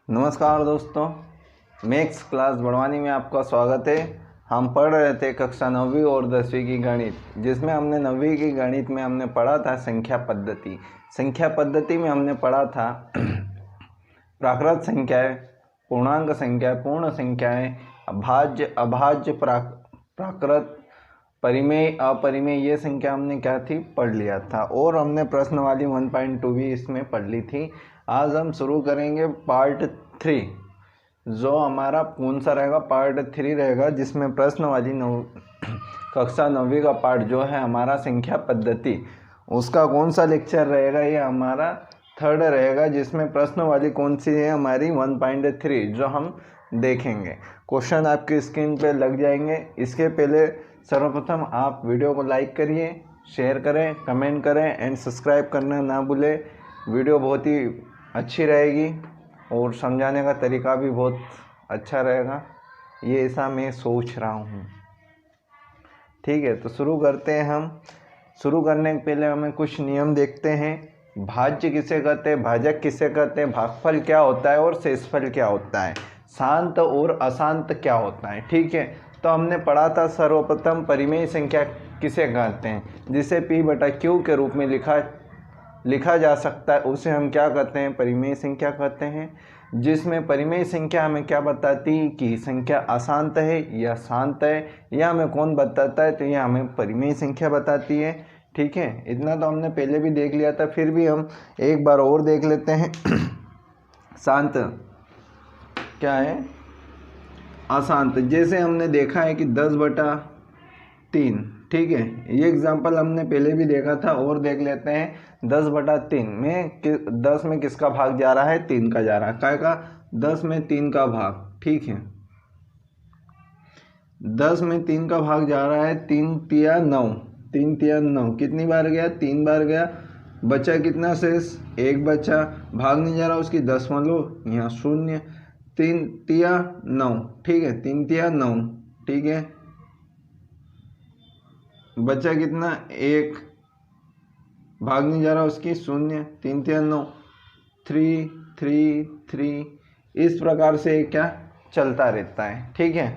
नमस्कार दोस्तों, maths class Barwani में आपका स्वागत है। हम पढ़ रहे थे कक्षा 9वीं और 10वीं की गणित, जिसमें हमने 9वीं की गणित में हमने पढ़ा था संख्या पद्धति। संख्या पद्धति में हमने पढ़ा था प्राकृत संख्याएं, पूर्णांक संख्याएं, पूर्ण संख्याएं, अभाज्य, अभाज्य, प्राकृत, परिमेय, अपरिमेय, ये संख्या हमने क्या थी पढ़ लिया था। और हमने प्रश्न वाली 1.2 भी इसमें पढ़ ली थी। आज हम शुरू करेंगे पार्ट 3, जो हमारा कौन सा रहेगा, पार्ट 3 रहेगा, जिसमें प्रश्न वाली कक्षा 9वीं का पार्ट जो है हमारा संख्या पद्धति, उसका कौन सा लेक्चर रहेगा, ये हमारा 3rd रहेगा, जिसमें प्रश्न वाली कौन सी है हमारी 1.3, जो हम देखेंगे। क्वेश्चन आपकी स्क्रीन पे लग जाएंगे। इसके पहले सर्वप्रथम आप वीडियो को लाइक करिए, शेयर करें, कमेंट करें एंड सब्सक्राइब करना ना भूलें। वीडियो बहुत ही अच्छी रहेगी और समझाने का तरीका भी बहुत अच्छा रहेगा, ये ऐसा मैं सोच रहा हूँ। ठीक है, तो शुरू करते हैं हम। शुरू करने के पहले हमें कुछ नियम देखते हैं। भाज्य किसे कहते हैं, भाजक किसे कहते हैं, भागफल क्या होता है और शेषफल क्या होता है, शांत और अशांत क्या होता है। ठीक है, तो हमने पढ़ा था सर्वप्रथम परिमेय संख्या किसे कहते हैं, जिसे P/Q के रूप में लिखा जा सकता है, उसे हम क्या कहते हैं, परिमेय संख्या कहते हैं। जिसमें परिमेय संख्या हमें क्या बताती है कि संख्या अशांत है या शांत है, या हमें कौन बताता है, तो यह हमें परिमेय संख्या बताती है। ठीक है, इतना तो हमने पहले भी देख लिया था, फिर भी हम एक बार और देख लेते हैं। शांत क्या है, अशांत। जैसे हमने देखा है कि 10/3, ठीक है, ये एग्जाम्पल हमने पहले भी देखा था और देख लेते हैं। 10/3 में 10 में किसका भाग जा रहा है, 3 का जा रहा है। क्या का 10 में 3 का भाग, ठीक है, 10 में 3 का भाग जा रहा है। 3 तिया 9, 3 तिया 9, कितनी बार गया, 3 बार गया। बचा कितना शेष, 1 बचा, भाग नहीं जा रहा उसकी 10 मान लो, यहाँ 0। 3 तिया 9, ठीक है, 3 तिया 9, ठीक है, बचा कितना, 1, भाग नहीं जा रहा उसकी 0। 3 तिया 9, 3 3 3, इस प्रकार से क्या चलता रहता है। ठीक है,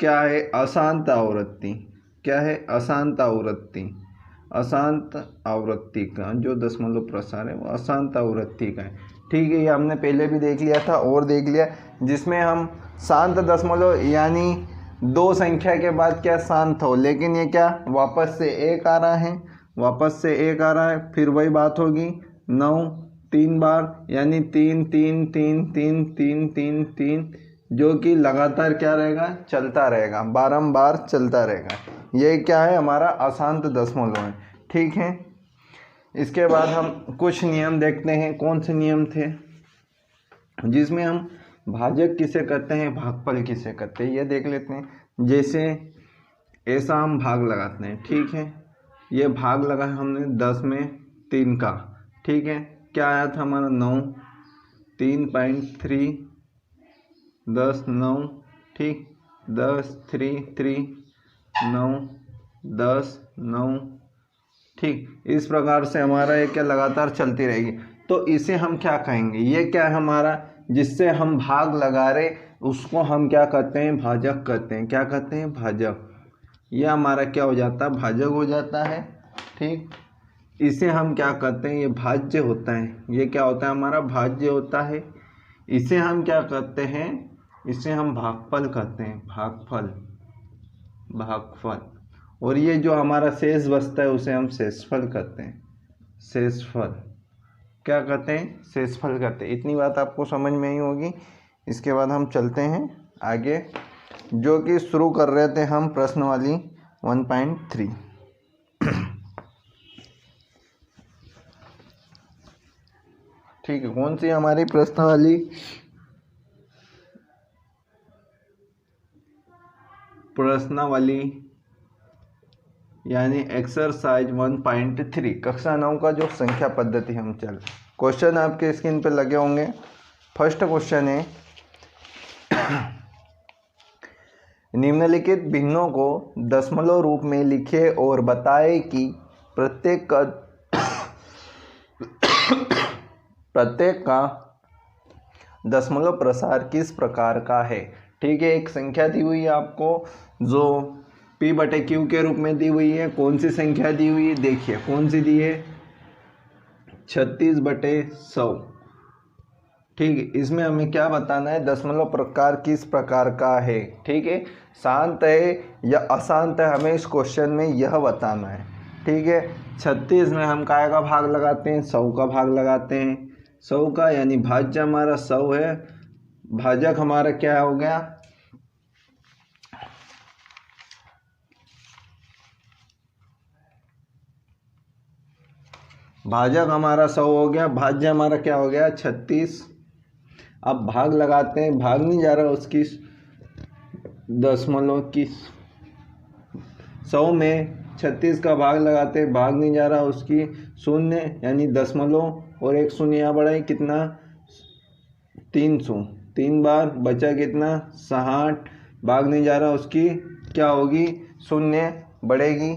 क्या है अशांत आवृत्ति, क्या है अशांत आवृत्ति, अशांत आवृत्ति का जो दशमलव प्रसार है वो अशांत आवृत्ति का है। ठीक है, ये हमने पहले भी देख लिया था और देख लिया, जिसमें हम शांत दशमलव यानी 2 संख्या के बाद क्या शांत हो, लेकिन ये क्या वापस से 1 आ रहा है, वापस से 1 आ रहा है, फिर वही बात होगी 9 3 बार, यानी 3 3 3 3 3 3 3, जो कि लगातार क्या रहेगा, चलता रहेगा, बारंबार चलता रहेगा। ये क्या है, हमारा अशांत दशमलव है। ठीक है, इसके बाद हम कुछ नियम देखते हैं। कौन से नियम थे, जिसमें हम भाजक किसे कहते हैं, भागफल किसे कहते हैं, ये देख लेते हैं। जैसे ऐसा हम भाग लगाते हैं, ठीक है, ये भाग लगा हमने 10 में 3 का, ठीक है, क्या आया था हमारा 9, 3.3, 10 9, ठीक, 10 3 3 9 10 9, ठीक, इस प्रकार से हमारा ये क्या लगातार चलती रहेगी। तो इसे हम क्या कहेंगे, ये क्या है हमारा, जिससे हम भाग लगा रहे उसको हम क्या कहते हैं, भाजक कहते हैं। क्या कहते हैं, भाजक। यह हमारा क्या हो जाता है, भाजक हो जाता है। ठीक, इसे हम क्या कहते हैं, ये भाज्य होता है। ये क्या होता है, हमारा भाज्य होता है। इसे हम क्या कहते हैं, इसे हम भागफल कहते हैं, भागफल, भागफल। और ये जो हमारा शेष बचता है उसे हम शेषफल कहते हैं, शेषफल। क्या कहते हैं, शेषफल कहते हैं। इतनी बात आपको समझ में ही होगी। इसके बाद हम चलते हैं आगे, जो कि शुरू कर रहे थे हम प्रश्न वाली 1.3। ठीक है, कौन सी हमारी प्रश्न वाली, प्रश्नावली यानी एक्सरसाइज 1.3, कक्षा 9 का जो संख्या पद्धति हम चल। क्वेश्चन आपके स्क्रीन पे लगे होंगे। फर्स्ट क्वेश्चन है निम्नलिखित भिन्नों को दशमलव रूप में लिखे और बताए कि प्रत्येक का दशमलव प्रसार किस प्रकार का है। ठीक है, एक संख्या दी हुई है आपको जो P/Q के रूप में दी हुई है। कौन सी संख्या दी हुई है, देखिए कौन सी दी है, 36/100। ठीक है, इसमें हमें क्या बताना है, दशमलव प्रकार किस प्रकार का है। ठीक है, शांत है या अशांत है, हमें इस क्वेश्चन में यह बताना है। ठीक है, 36 में हम काय का भाग लगाते हैं, 100 का भाग लगाते हैं, 100 का, यानी भाज्य हमारा 100 है, भाजक हमारा क्या हो गया, भाजक हमारा 100 हो गया, भाज्य हमारा क्या हो गया 36। अब भाग लगाते हैं, भाग नहीं जा रहा उसकी दशमलव की, 100 में 36 का भाग लगाते हैं, भाग नहीं जा रहा उसकी शून्य, यानी दशमलव और एक शून्य यहाँ बढ़ाए, कितना 300, 3 बार बचा कितना 60, भाग नहीं जा रहा उसकी क्या होगी, शून्य बढ़ेगी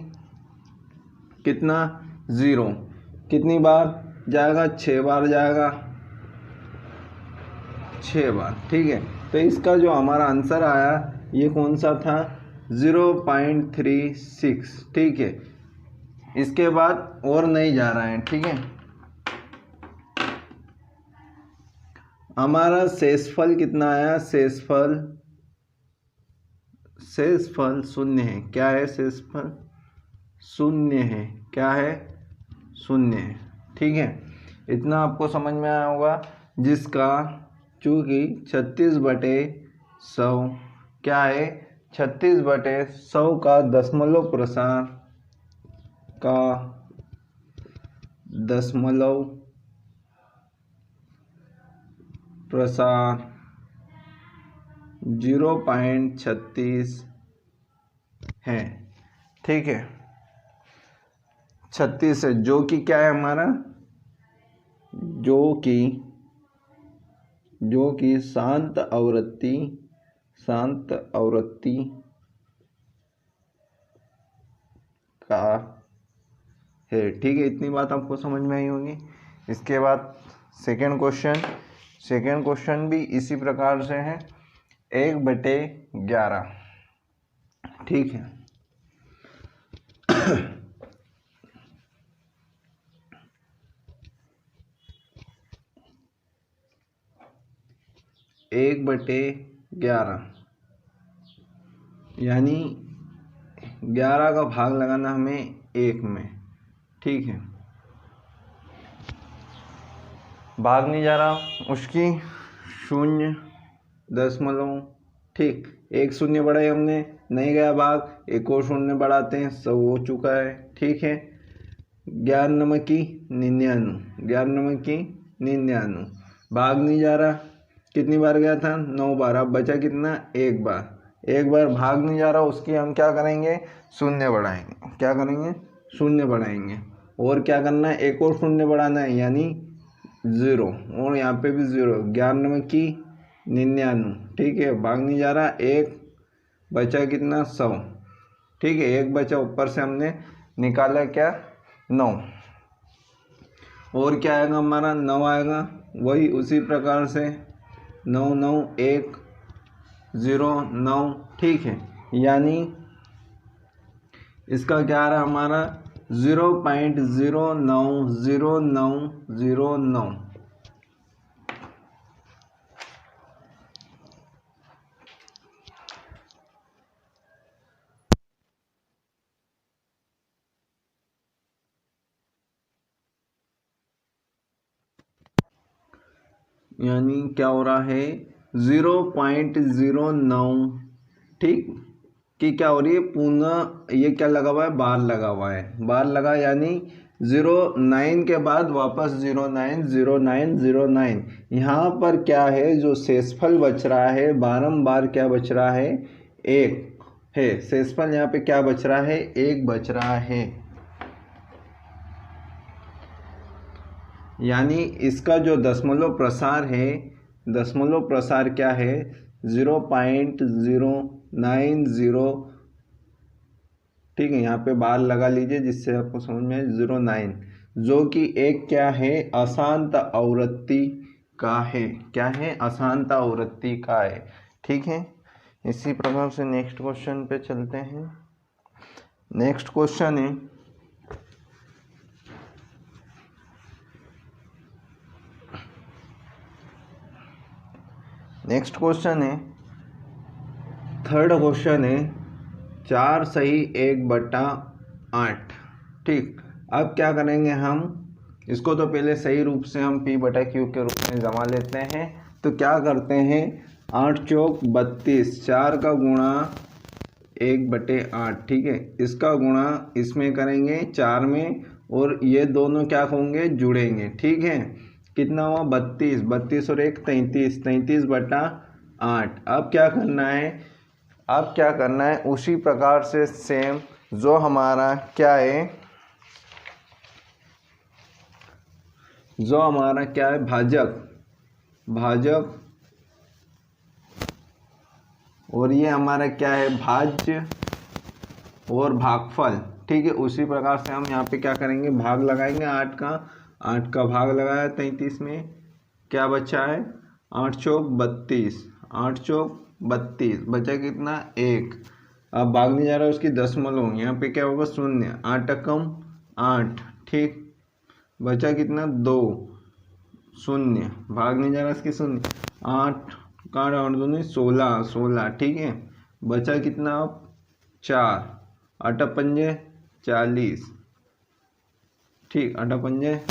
कितना 0, कितनी बार जाएगा 6 बार जाएगा, 6 बार। ठीक है, तो इसका जो हमारा आंसर आया ये कौन सा था, 0.36। ठीक है, इसके बाद और नहीं जा रहा है। ठीक है, हमारा शेषफल कितना आया, शेषफल शून्य है। क्या है, शेषफल शून्य है। क्या है, शून्य है। ठीक है, इतना आपको समझ में आया होगा, जिसका चूँकि 36/100 क्या है, 36/100 का दशमलव प्रसार का दशमलव प्रसार 0.36 है। ठीक है, 36 है, जो कि क्या है हमारा, जो कि शांत आवृत्ति का है। ठीक है, इतनी बात आपको समझ में आई होगी। इसके बाद सेकंड क्वेश्चन भी इसी प्रकार से है, 1/11। ठीक है, एक बटे 11, यानी 11 का भाग लगाना हमें 1 में। ठीक है, भाग नहीं जा रहा उसकी 0.0। ठीक, एक शून्य बढ़ाए हमने, नहीं गया भाग, एक और शून्य बढ़ाते हैं, 100 हो चुका है। ठीक है, 99, भाग नहीं जा रहा, कितनी बार गया था, 9 बार। अब बचा कितना, एक बार भाग नहीं जा रहा उसकी हम क्या करेंगे, शून्य बढ़ाएंगे। क्या करेंगे, शून्य बढ़ाएंगे। और क्या करना है, एक और शून्य बढ़ाना है, यानी 0, और यहाँ पे भी 0, 99। ठीक है, भाग नहीं जा रहा, एक बचा कितना 100। ठीक है, एक बचा, ऊपर से हमने निकाला क्या 9, और क्या आएगा हमारा 9 आएगा, वही उसी प्रकार से 9 9 1 0 9। ठीक है, यानी इसका क्या आ रहा हमारा 0.090909। यानी क्या हो रहा है 0.09। ठीक, कि क्या हो रही है, पुनः ये क्या लगा हुआ है, बार लगा हुआ है, बार लगा, यानी 09 के बाद वापस 090909। यहाँ पर क्या है, जो शेषफल बच रहा है, बारंबार क्या बच रहा है, 1 है। शेषफल यहाँ पे क्या बच रहा है, 1 बच रहा है। यानी इसका जो दशमलव प्रसार है, दशमलव प्रसार क्या है, 0.090, ठीक है, यहाँ पे बार लगा लीजिए जिससे आपको समझ में आए, 09, जो कि एक क्या है, अशांत आवृत्ति का है। क्या है? अशांत आवृत्ति का है। ठीक है, इसी प्रकार से नेक्स्ट क्वेश्चन पे चलते हैं। नेक्स्ट क्वेश्चन है थर्ड क्वेश्चन है 4 सही 1/8। ठीक, अब क्या करेंगे हम इसको, तो पहले सही रूप से हम P/Q के रूप में जमा लेते हैं। तो क्या करते हैं, 8 चौक 32, 4 का गुणा 1/8, ठीक है, इसका गुणा इसमें करेंगे 4 में, और ये दोनों क्या होंगे, जुड़ेंगे। ठीक है, कितना हुआ, 32, 32 और 1 33, 33/8। अब क्या करना है, उसी प्रकार से सेम जो हमारा क्या है, भाजक, और ये हमारा क्या है, भाज्य और भागफल। ठीक है, उसी प्रकार से हम यहाँ पे क्या करेंगे, भाग लगाएंगे। 8 का भाग लगाया 33 में, क्या बचा है, 8 चौक 32, 8 चौक 32, बचा कितना, 1। अब भागने जा रहा है उसकी दशमलव, यहाँ पे क्या होगा, 0, 8 एकम 8, ठीक, बचा कितना, 2, 0, भागने जा रहा है इसकी 0, 8 का 8 दूनी 16, ठीक है, बचा कितना, अब 4, 8 पंजे 40, ठीक, 8 पंजे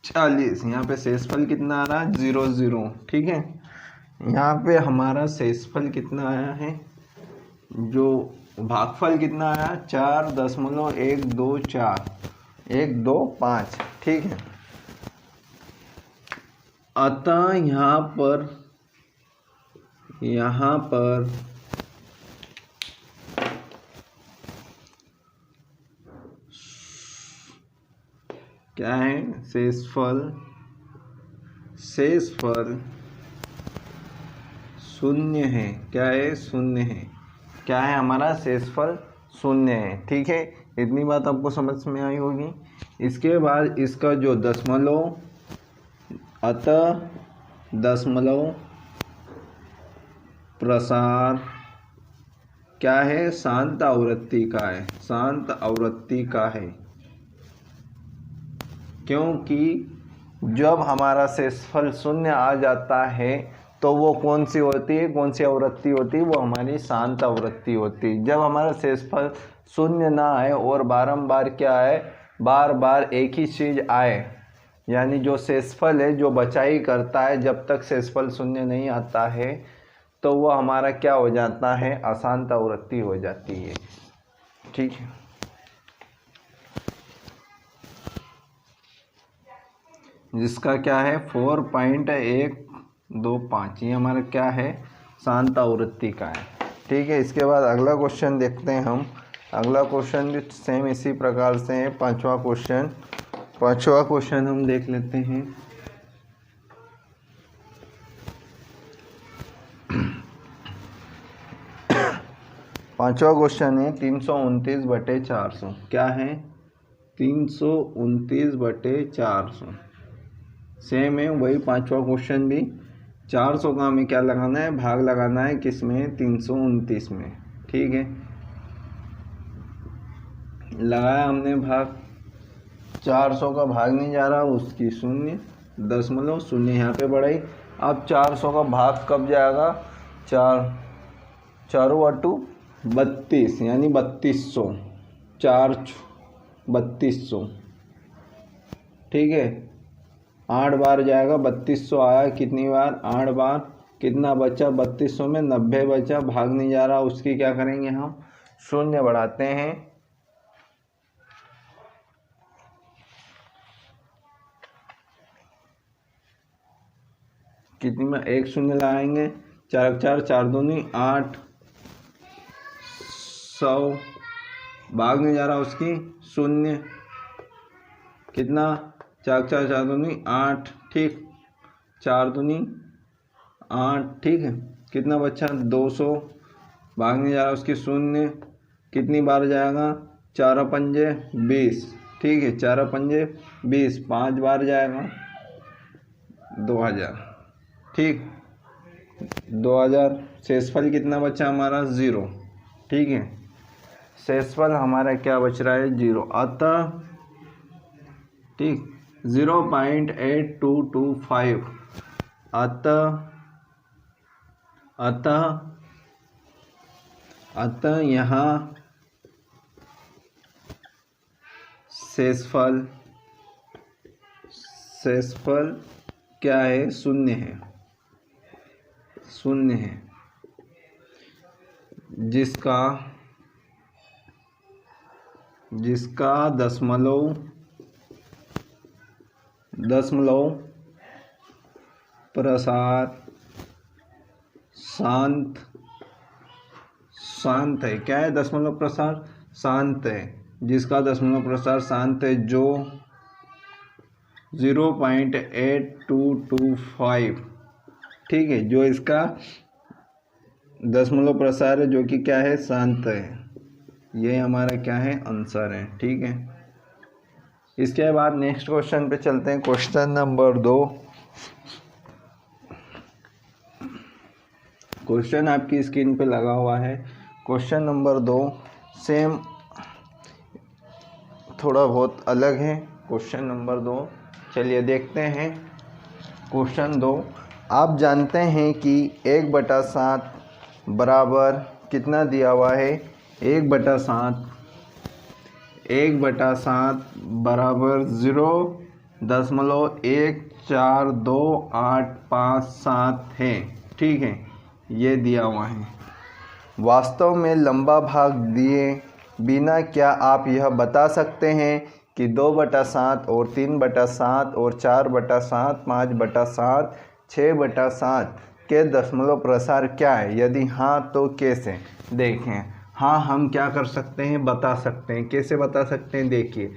40। यहाँ पे शेषफल कितना आ रहा है, 0, ठीक है। यहाँ पे हमारा शेषफल कितना आया है, जो भागफल कितना आया, 4.124, ठीक है। अतः यहाँ पर क्या है, शेषफल 0 है। क्या है, 0 है। क्या है हमारा, शेषफल 0 है। ठीक है, इतनी बात आपको समझ में आई होगी। इसके बाद इसका जो दशमलव, अतः दशमलव प्रसार क्या है, शांत आवृत्ति का है, क्योंकि जब हमारा शेषफल 0 आ जाता है तो वो कौन सी आवृत्ति होती है, वो हमारी शांत आवृत्ति होती है। जब हमारा शेषफल 0 ना आए और बारंबार क्या आए, बार एक ही चीज़ आए, यानी जो शेषफल है जो बचाई करता है, जब तक शेषफल 0 नहीं आता है तो वो हमारा क्या हो जाता है, अशांत आवृत्ति हो जाती है। ठीक है, जिसका क्या है 4.125, ये हमारा क्या है, शांत आवृत्ति का है। ठीक है, इसके बाद अगला क्वेश्चन देखते हैं हम। अगला क्वेश्चन भी सेम इसी प्रकार से है। पांचवा क्वेश्चन हम देख लेते हैं। पांचवा क्वेश्चन है 329/400। क्या है, 329/400, सेम है वही पांचवा क्वेश्चन भी। 400 का हमें क्या लगाना है, भाग लगाना है, किसमें, 329 में। ठीक है, लगाया हमने भाग, 400 का भाग नहीं जा रहा, उसकी 0, दशमलव 0 यहाँ पे बढ़ाई। अब 400 का भाग कब जाएगा, 4×8 यानी 3200, 3200, ठीक है, 8 बार जाएगा, 3200 आया, कितनी बार, 8 बार, कितना बचा, 3200 में 90 बचा, भाग नहीं जा रहा, उसकी क्या करेंगे हम, 0 बढ़ाते हैं, कितनी में 1 0 लगाएंगे, 4 4 4 दूनी 8, 100, भाग नहीं जा रहा उसकी 0, कितना, 4 4 4 दूनी 8, ठीक, 4 दूनी 8, ठीक है। कितना बचा 200, भागने जा रहा है उसकी शून्य, कितनी बार जाएगा 4 पंजे 20, ठीक है। 4 पंजे 20, 5 बार जाएगा 2000, ठीक। 2000, शेषफल कितना बचा हमारा 0, ठीक है। शेषफल हमारा क्या बच रहा है 0, अतः ठीक 0.8225, अतः यहाँ शेषफल क्या है, शून्य है, जिसका दशमलव प्रसार शांत है। क्या है, दशमलव प्रसार शांत है, जिसका दशमलव प्रसार शांत है, जो 0.8225, ठीक है। जो इसका दशमलव प्रसार है जो कि क्या है, शांत है। ये हमारा क्या है, आंसर है, ठीक है। इसके बाद नेक्स्ट क्वेश्चन पे चलते हैं। क्वेश्चन नंबर 2, क्वेश्चन आपकी स्क्रीन पे लगा हुआ है। क्वेश्चन नंबर 2 सेम, थोड़ा बहुत अलग है क्वेश्चन नंबर 2। चलिए देखते हैं क्वेश्चन 2। आप जानते हैं कि 1/7 बराबर कितना दिया हुआ है, 1/7 बराबर 0.142857 है, ठीक है। ये दिया हुआ है। वास्तव में लंबा भाग दिए बिना क्या आप यह बता सकते हैं कि 2/7 और 3/7 और 4/7, 5/7, 6/7 के दशमलव प्रसार क्या है? यदि हाँ तो कैसे? देखें, हाँ हम क्या कर सकते हैं, बता सकते हैं। कैसे बता सकते हैं? देखिए,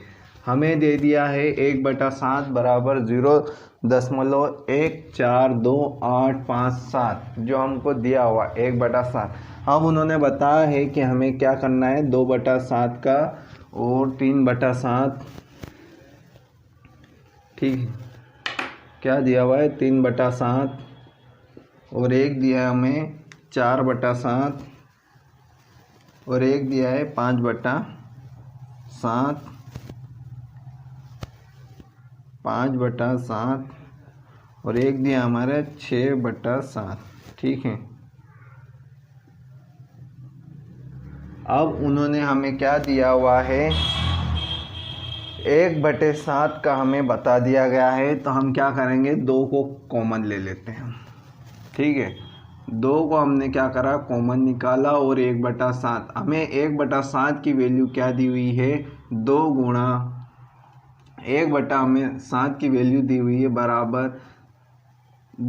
हमें दे दिया है 1/7 बराबर 0.142857 जो हमको दिया हुआ 1/7। अब उन्होंने बताया है कि हमें क्या करना है, 2/7 का और 3/7, ठीक है। क्या दिया हुआ है, 3/7 और एक दिया है हमें 4/7 और एक दिया है 5/7 और एक दिया हमारे 6/7, ठीक है। अब उन्होंने हमें क्या दिया हुआ है, 1/7 का हमें बता दिया गया है। तो हम क्या करेंगे, 2 को कॉमन ले लेते हैं, ठीक है। 2 को हमने क्या करा, कॉमन निकाला और 1/7, हमें 1/7 की वैल्यू क्या दी हुई है, 2 गुणा 1/7 की वैल्यू दी हुई है बराबर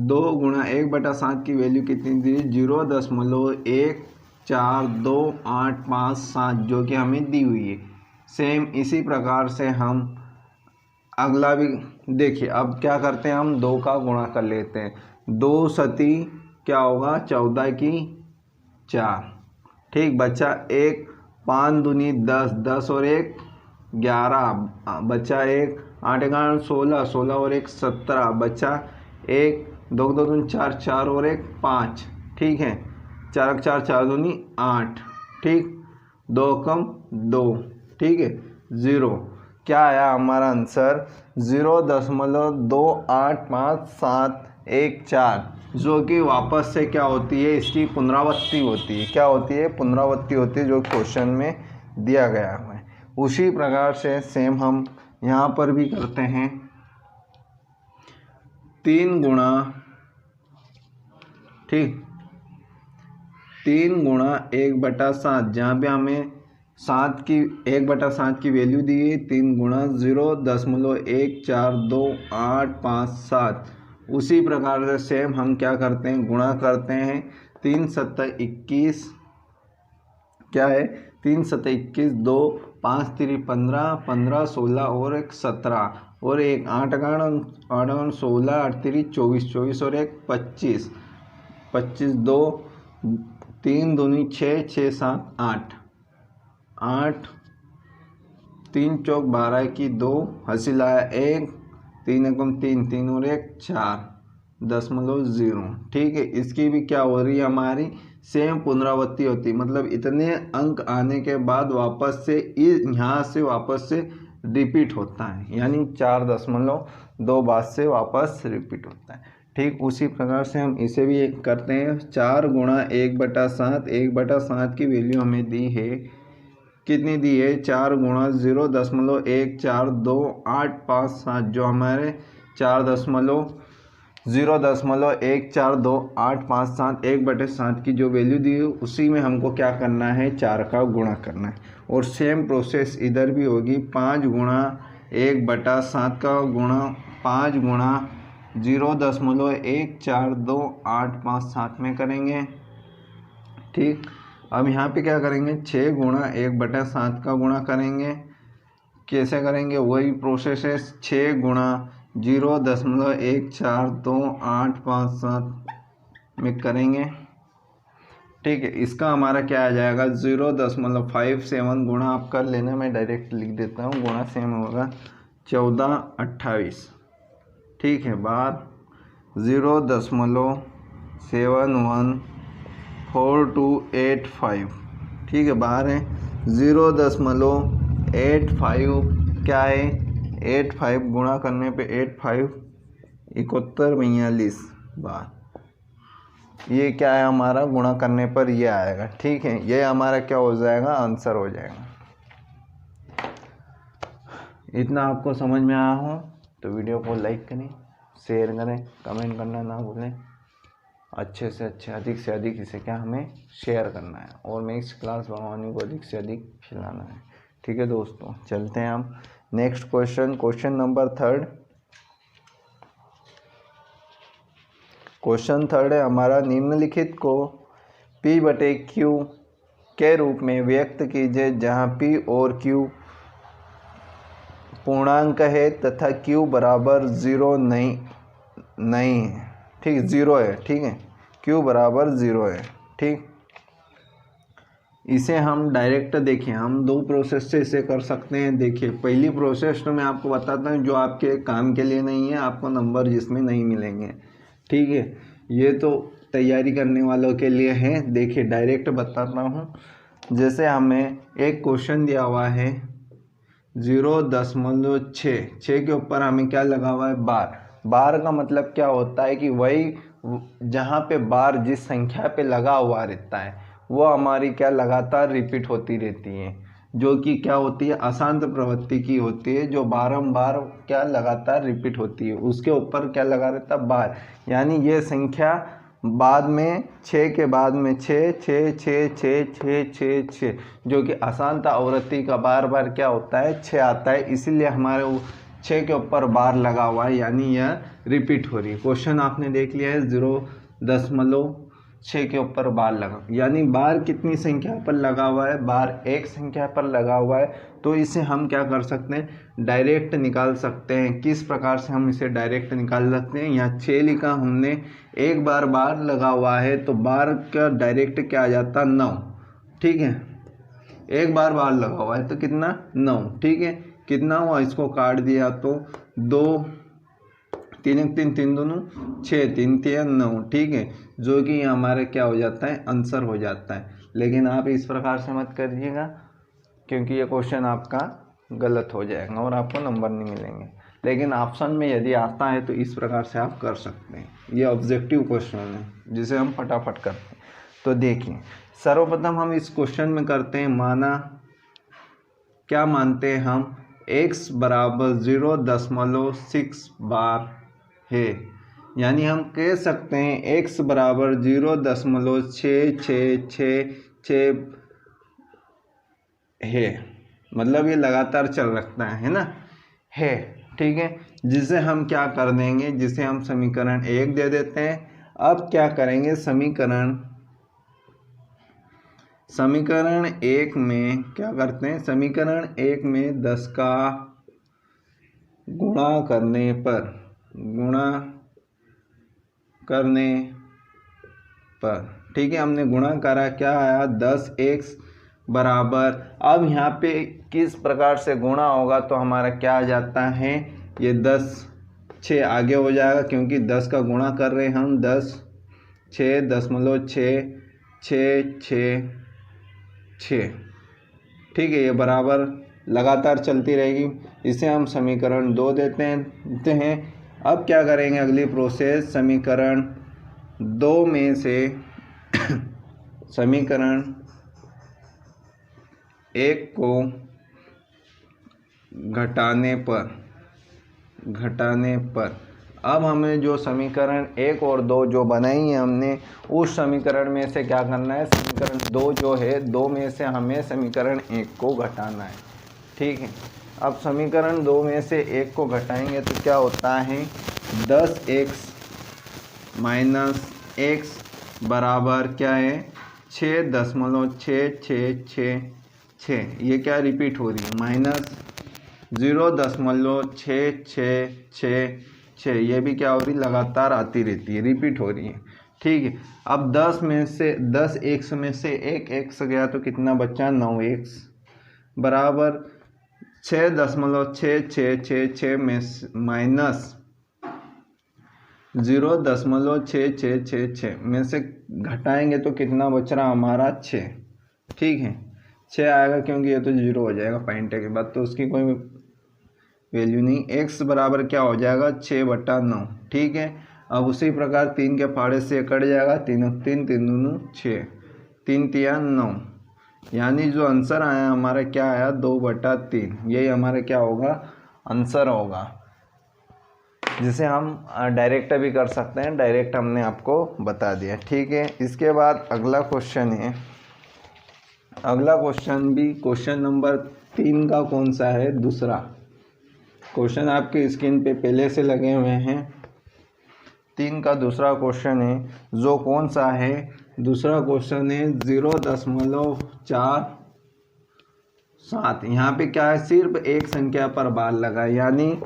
2 गुणा 1/7 की वैल्यू कितनी दी, 0.142857 जो कि हमें दी हुई है। सेम इसी प्रकार से हम अगला भी देखिए। अब क्या करते हैं, हम 2 का गुणा कर लेते हैं। 2 सती क्या होगा, 14 की 4, ठीक। बचा 1, 5 दूनी 10, 10 और 1 11, बचा 1, 8 11 16, 16 और 1 17, बचा 1, 2 2 दूनी 4, 4 और 1 5, ठीक है। 4 4 4 दूनी 8, ठीक। 2 कम 2, ठीक है। 0 क्या आया हमारा आंसर, 0.285714, जो कि वापस से क्या होती है, इसकी पुनरावृत्ति होती है। क्या होती है, पुनरावृत्ति होती है, जो क्वेश्चन में दिया गया है। उसी प्रकार से सेम हम यहाँ पर भी करते हैं। 3 गुणा, ठीक, 3 गुणा 1/7, जहाँ पे हमें 1/7 की वैल्यू दी है, 3 गुणा 0.142857। उसी प्रकार से सेम हम क्या करते हैं, गुणा करते हैं। 3 7 21, क्या है, 3 7 21, 2 5 3 15, 15 16 और 1 17 और 1 8 8 16, 8 3 24, 24 और 1 25, 25 2 3 दूनी 6 6 7 8 8 3 चौक 12 की 2 हासिल आया 1 3 एकम 3 3 और 1 4.0। ठीक है, इसकी भी क्या हो रही है हमारी सेम पुनरावृत्ति होती, मतलब इतने अंक आने के बाद वापस से यहाँ से वापस से रिपीट होता है, यानी 4.2 बाद से वापस रिपीट होता है। ठीक उसी प्रकार से हम इसे भी एक करते हैं। 4 गुणा 1/7, 1/7 की वैल्यू हमें दी है, कितनी दी है 4 गुणा 0.142857, जो हमारे 0.142857 1/7 की जो वैल्यू दी है उसी में हमको क्या करना है 4 का गुणा करना है। और सेम प्रोसेस इधर भी होगी, 5 गुणा 1/7 का गुणा 5 गुणा 0.142857 में करेंगे। ठीक, अब यहाँ पे क्या करेंगे 6 गुणा 1/7 का गुणा करेंगे। कैसे करेंगे, वही प्रोसेस है, 6 गुणा 0.142857 में करेंगे। ठीक है, इसका हमारा क्या आ जाएगा 0.57 गुणा आप कर लेना, मैं डायरेक्ट लिख देता हूँ, गुणा सेम होगा 1428। ठीक है, बाद 0.714285। ठीक है, बाहर है 0.85 क्या है 85 गुणा करने पे 85 7142 बार, ये क्या है हमारा गुणा करने पर ये आएगा। ठीक है, ये हमारा क्या हो जाएगा आंसर हो जाएगा। इतना आपको समझ में आया हो तो वीडियो को लाइक करें, शेयर करें, कमेंट करना ना भूलें। अच्छे से अच्छे अधिक से अधिक इसे क्या हमें शेयर करना है और मैथ्स क्लास बनवाने को अधिक से अधिक फैलाना है। ठीक है दोस्तों, चलते हैं हम नेक्स्ट क्वेश्चन नंबर 3। क्वेश्चन 3 है हमारा, निम्नलिखित को P/Q के रूप में व्यक्त कीजिए जहां P और Q पूर्णांक है तथा Q बराबर 0 नहीं है। ठीक, 0 है। ठीक है, Q बराबर 0 है। ठीक, इसे हम डायरेक्ट देखिए, हम दो प्रोसेस से इसे कर सकते हैं। देखिए, पहली प्रोसेस तो मैं आपको बताता हूँ जो आपके काम के लिए नहीं है, आपको नंबर जिसमें नहीं मिलेंगे। ठीक है, ये तो तैयारी करने वालों के लिए है। देखिए, डायरेक्ट बताता हूँ। जैसे हमें एक क्वेश्चन दिया हुआ है 0.6 के ऊपर हमें क्या लगा हुआ है बार। बार का मतलब क्या होता है कि वही जहाँ पे बार जिस संख्या पे लगा हुआ रहता है वो हमारी क्या लगातार रिपीट होती रहती है, जो कि क्या होती है अशांत प्रवृत्ति की होती है, जो बारंबार क्या लगातार रिपीट होती है, उसके ऊपर क्या लगा रहता है बार। यानी ये संख्या बाद में 6 के बाद में 6 6 6 6 6 6 6 जो कि अशांत आवृत्ति का बार बार क्या होता है 6 आता है, इसीलिए हमारे 6 के ऊपर बार लगा हुआ है, यानी यह रिपीट हो रही है। क्वेश्चन आपने देख लिया है 0.6 के ऊपर बार लगा, यानी बार कितनी संख्या पर लगा हुआ है, बार एक संख्या पर लगा हुआ है। तो इसे हम क्या कर सकते हैं डायरेक्ट निकाल सकते हैं। किस प्रकार से हम इसे डायरेक्ट निकाल सकते हैं, यहाँ 6 लिखा हमने, एक बार बार लगा हुआ है तो बार का डायरेक्ट क्या आ जाता 9। ठीक है, एक बार बार लगा हुआ है तो कितना 9। ठीक है, कितना हुआ इसको काट दिया तो 2 3 1 3 3 2 6 3 3 9। ठीक है, जो कि हमारे क्या हो जाता है आंसर हो जाता है। लेकिन आप इस प्रकार से मत करिएगा क्योंकि ये क्वेश्चन आपका गलत हो जाएगा और आपको नंबर नहीं मिलेंगे। लेकिन ऑप्शन में यदि आता है तो इस प्रकार से आप कर सकते हैं। ये ऑब्जेक्टिव क्वेश्चन है जिसे हम फटाफट करते हैं। तो देखिए, सर्वप्रथम हम इस क्वेश्चन में करते हैं माना, क्या मानते हैं हम x बराबर 0.6 बार है, यानी हम कह सकते हैं x बराबर 0.6666 है, मतलब ये लगातार चल रखता है ना, है। ठीक है, जिसे हम क्या कर देंगे, जिसे हम समीकरण 1 दे देते हैं। अब क्या करेंगे, समीकरण 1 में क्या करते हैं, समीकरण 1 में 10 का गुणा करने पर। ठीक है, हमने गुणा करा, क्या आया 10x बराबर, अब यहाँ पे किस प्रकार से गुणा होगा तो हमारा क्या आ जाता है, ये 10 6 आगे हो जाएगा क्योंकि 10 का गुणा कर रहे हैं हम, 10 6 10.6 6 6 6। ठीक है, ये बराबर लगातार चलती रहेगी। इसे हम समीकरण 2 देते हैं। अब क्या करेंगे, अगली प्रोसेस, समीकरण 2 में से समीकरण 1 को घटाने पर अब हमें जो समीकरण 1 और 2 जो बनाई है हमने, उस समीकरण में से क्या करना है, समीकरण 2 जो है 2 में से हमें समीकरण 1 को घटाना है। ठीक है, अब समीकरण 2 में से 1 को घटाएंगे तो क्या होता है, 10x माइनस x बराबर क्या है, 6.66666। ये क्या रिपीट हो रही है, माइनस 0.6666, ये भी क्या हो रही, लगातार आती रहती है, रिपीट हो रही है। ठीक है, अब 10 में से 10x में से 1x गया तो कितना बचा, 9x बराबर 6.6666 में माइनस 0.6666 में से घटाएंगे तो कितना बच रहा हमारा, 6। ठीक है, 6 आएगा क्योंकि ये तो 0 हो जाएगा पॉइंट के बाद, तो उसकी कोई वैल्यू नहीं। x बराबर क्या हो जाएगा, 6/9। ठीक है, अब उसी प्रकार 3 के फाड़े से कट जाएगा, 3 3 3 दूनी 6, 3 3 9, यानी जो आंसर आया हमारा क्या आया, 2/3। यही हमारा क्या होगा, आंसर होगा, जिसे हम डायरेक्ट भी कर सकते हैं, डायरेक्ट हमने आपको बता दिया। ठीक है, इसके बाद अगला क्वेश्चन है, अगला क्वेश्चन भी क्वेश्चन नंबर 3 का कौन सा है, दूसरा क्वेश्चन आपके स्क्रीन पे पहले से लगे हुए हैं। 3 का दूसरा क्वेश्चन है, जो कौन सा है, दूसरा क्वेश्चन है 0.47। यहाँ पे क्या है, सिर्फ एक संख्या पर बार लगा, यानी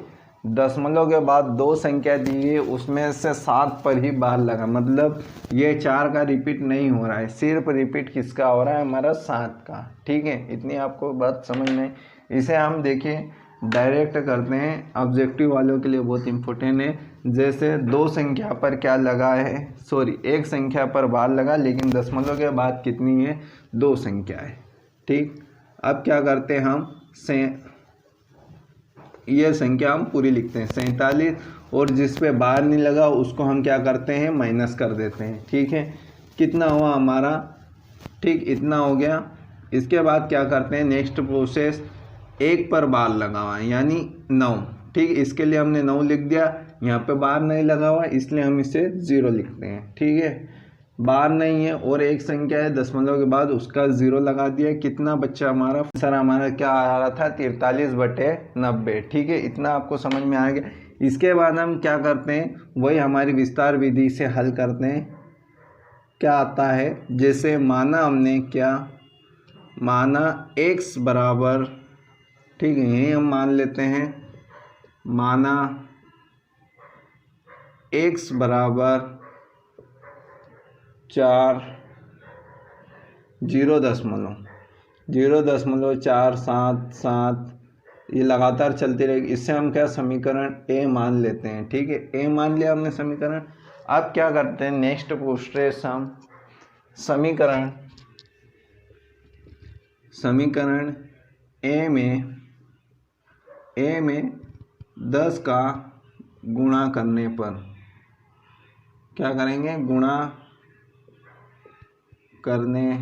दशमलव के बाद 2 संख्या दी है, उसमें से 7 पर ही बार लगा, मतलब ये 4 का रिपीट नहीं हो रहा है, सिर्फ रिपीट किसका हो रहा है, हमारा 7 का। ठीक है, इतनी आपको बात समझ में। इसे हम देखिए डायरेक्ट करते हैं, ऑब्जेक्टिव वालों के लिए बहुत इंपॉर्टेंट है। जैसे 2 संख्या पर क्या लगा है, सॉरी 1 संख्या पर बार लगा, लेकिन दशमलव के बाद कितनी है, 2 संख्या है। ठीक, अब क्या करते हैं हम, ये संख्या हम पूरी लिखते हैं 47, और जिस पे बार नहीं लगा उसको हम क्या करते हैं, माइनस कर देते हैं। ठीक है, कितना हुआ हमारा, ठीक इतना हो गया। इसके बाद क्या करते हैं, नेक्स्ट प्रोसेस, 1 पर बार लगा हुआ है यानी 9। ठीक, इसके लिए हमने 9 लिख दिया, यहाँ पे बार नहीं लगा हुआ इसलिए हम इसे 0 लिखते हैं। ठीक है, बार नहीं है और एक संख्या है, दशमलव के बाद उसका 0 लगा दिया, कितना बच्चा हमारा, सर हमारा क्या आ रहा था, 43/90। ठीक है, इतना आपको समझ में आ गया। इसके बाद हम क्या करते हैं, वही हमारी विस्तार विधि से हल करते हैं। क्या आता है, जैसे माना हमने क्या, माना x बराबर, ठीक है यही हम मान लेते हैं, माना x बराबर 4 0.477, ये लगातार चलती रहेगी। इससे हम क्या समीकरण ए मान लेते हैं। ठीक है, ए मान लिया हमने समीकरण। अब क्या करते हैं, नेक्स्ट प्रोसेस हम समीकरण ए में 10 का गुणा करने पर क्या करेंगे, गुणा करने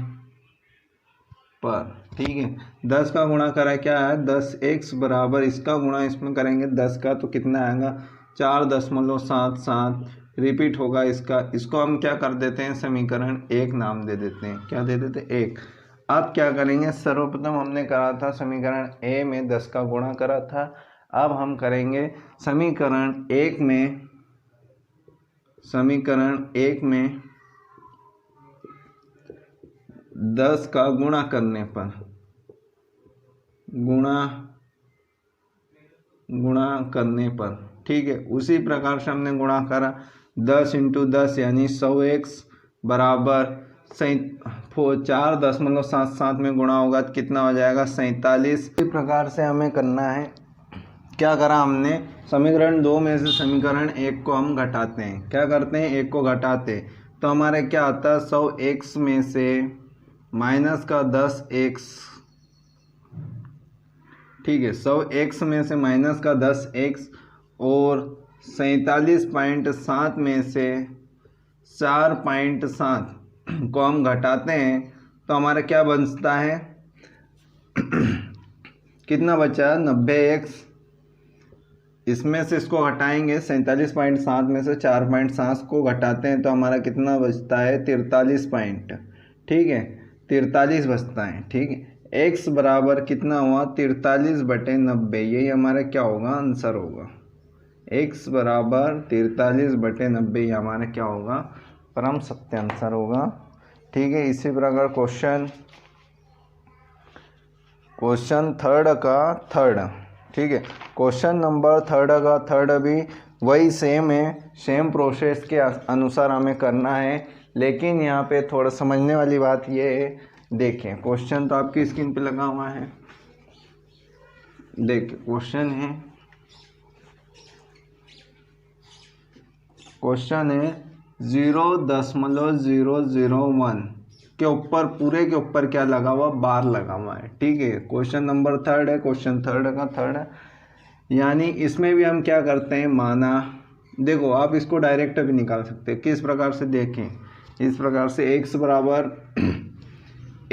पर। ठीक है, 10 का गुणा करा क्या है, 10x बराबर इसका गुणा इसमें करेंगे 10 का तो कितना आएगा, 4.77 रिपीट होगा इसका। इसको हम क्या कर देते हैं, समीकरण 1 नाम दे देते हैं। क्या दे देते हैं, 1। अब क्या करेंगे, सर्वप्रथम हमने करा था समीकरण ए में 10 का गुणा करा था। अब हम करेंगे समीकरण 1 में 10 का गुणा करने पर, गुणा करने पर। ठीक है, उसी प्रकार से हमने गुणा करा, 10 × 10 यानी 100x बराबर 4.77 में गुणा होगा तो कितना हो जाएगा 47। इसी प्रकार से हमें करना है, क्या करा हमने, समीकरण 2 में से समीकरण 1 को हम घटाते हैं। क्या करते हैं, 1 को घटाते तो हमारे क्या आता है, 100x में से माइनस का 10x, ठीक है, 100x में से माइनस का 10x और 47.7 में से 4.7 को हम घटाते हैं तो हमारा क्या बचता है, कितना बचा, 90x। इसमें से इसको घटाएंगे, 47.7 में से 4.7 को घटाते हैं तो हमारा कितना बचता है, 43 पॉइंट, ठीक है, 43 बचता है, ठीक है। x बराबर कितना हुआ, 43/90, यही हमारा क्या होगा, आंसर होगा। x बराबर 43/90 हमारा क्या होगा, परम सत्य आंसर होगा, ठीक है। इसी प्रकार क्वेश्चन थर्ड का थर्ड, ठीक है, क्वेश्चन नंबर थर्ड का थर्ड भी वही सेम है, सेम प्रोसेस के अनुसार हमें करना है, लेकिन यहाँ पे थोड़ा समझने वाली बात ये है, देखें क्वेश्चन तो आपकी स्क्रीन पे लगा हुआ है, देखिए क्वेश्चन है 0.001 के ऊपर, पूरे के ऊपर क्या लगा हुआ, बार लगा हुआ है, ठीक है। क्वेश्चन नंबर थर्ड है, क्वेश्चन थर्ड का थर्ड है, यानी इसमें भी हम क्या करते हैं, माना, देखो आप इसको डायरेक्ट भी निकाल सकते हैं, किस प्रकार से, देखें इस प्रकार से,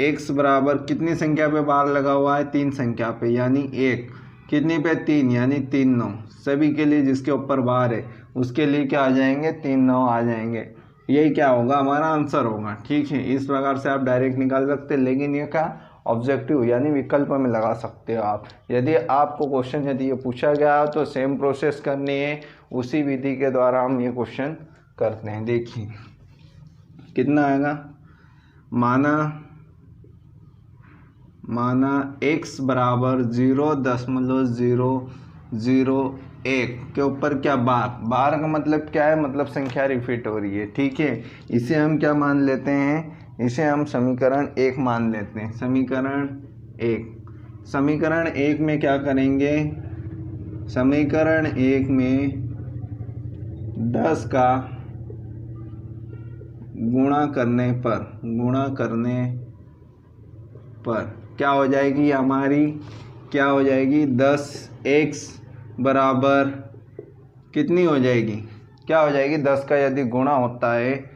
x बराबर कितनी संख्या पे बार लगा हुआ है, 3 संख्या पे, यानी 1 कितनी पे, 3, यानी 3 9, सभी के लिए जिसके ऊपर बार है उसके लिए क्या आ जाएंगे, 3 9 आ जाएंगे, यही क्या होगा, हमारा आंसर होगा, ठीक है। इस प्रकार से आप डायरेक्ट निकाल सकते हैं, लेकिन ये क्या, ऑब्जेक्टिव यानी विकल्प में लगा सकते हो आप। यदि आपको क्वेश्चन यदि ये पूछा गया तो सेम प्रोसेस करनी है, उसी विधि के द्वारा हम ये क्वेश्चन करते हैं। देखिए कितना आएगा, माना x बराबर 0.001 के ऊपर क्या, बार का मतलब क्या है, मतलब संख्या रिपीट हो रही है, ठीक है। इसे हम क्या मान लेते हैं, इसे हम समीकरण 1 मान लेते हैं, समीकरण 1 में क्या करेंगे, समीकरण 1 में 10 का गुणा करने पर क्या हो जाएगी हमारी, क्या हो जाएगी, 10x बराबर कितनी हो जाएगी, क्या हो जाएगी, 10 का यदि गुणा होता है,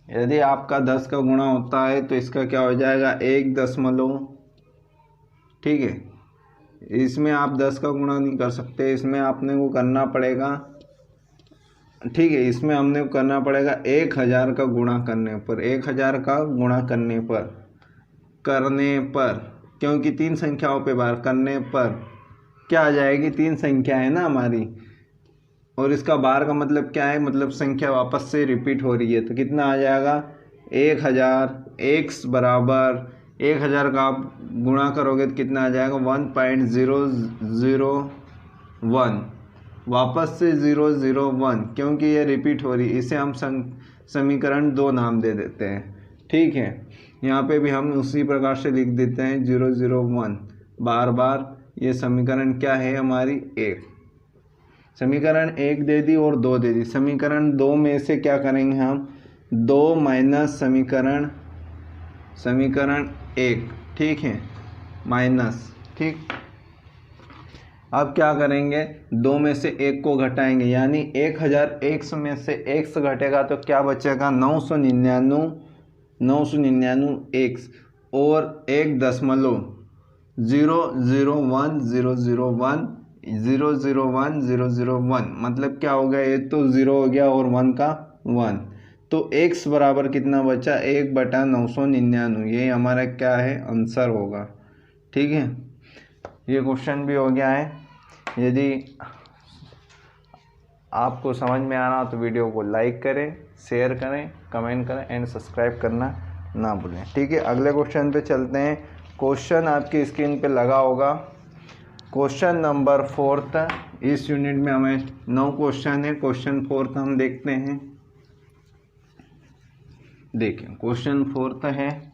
यदि आपका 10 का गुणा होता है तो इसका क्या हो जाएगा, 1 ठीक है। इसमें आप 10 का गुणा नहीं कर सकते, इसमें आपने को करना पड़ेगा, ठीक है, इसमें हमने करना पड़ेगा 1000 का गुणा करने पर, 1000 का गुणा करने पर, क्योंकि 3 संख्याओं पे बार करने पर क्या आ जाएगी, 3 संख्या है ना हमारी, और इसका बार का मतलब क्या है, मतलब संख्या वापस से रिपीट हो रही है, तो कितना आ जाएगा, 1000, x बराबर 1000 का आप गुणा करोगे तो कितना आ जाएगा, 1.001, वापस से 001, क्योंकि ये रिपीट हो रही है, इसे हम समीकरण 2 नाम दे देते हैं, ठीक है। यहाँ पे भी हम उसी प्रकार से लिख देते हैं 001, बार ये समीकरण क्या है हमारी, 1, समीकरण 1 दे दी और 2 दे दी। समीकरण 2 में से क्या करेंगे हम, 2 माइनस समीकरण 1, ठीक है, माइनस, ठीक। अब क्या करेंगे, 2 में से 1 को घटाएंगे, यानी 1000 x में से x घटेगा तो क्या बचेगा, 999 x और 1.001 मतलब क्या हो गया, ये तो 0 हो गया और 1 का 1, तो x बराबर कितना बचा, 1/999, ये हमारा क्या है, आंसर होगा, ठीक है। ये क्वेश्चन भी हो गया है। यदि आपको समझ में आ रहा तो वीडियो को लाइक करें, शेयर करें, कमेंट करें एंड सब्सक्राइब करना ना भूलें, ठीक है। अगले क्वेश्चन पे चलते हैं। क्वेश्चन आपकी स्क्रीन पे लगा होगा, क्वेश्चन नंबर 4 इस यूनिट में हमें 9 क्वेश्चन है। क्वेश्चन 4 का हम देखते हैं। देखें क्वेश्चन 4 है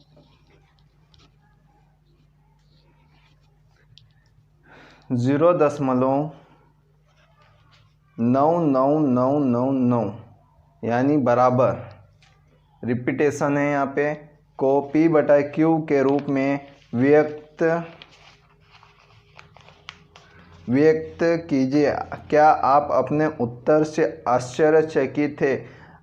0.9999 यानी बराबर, रिपीटेशन है यहाँ पे, को P/Q के रूप में व्यक्त कीजिए। क्या आप अपने उत्तर से आश्चर्यचकित थे?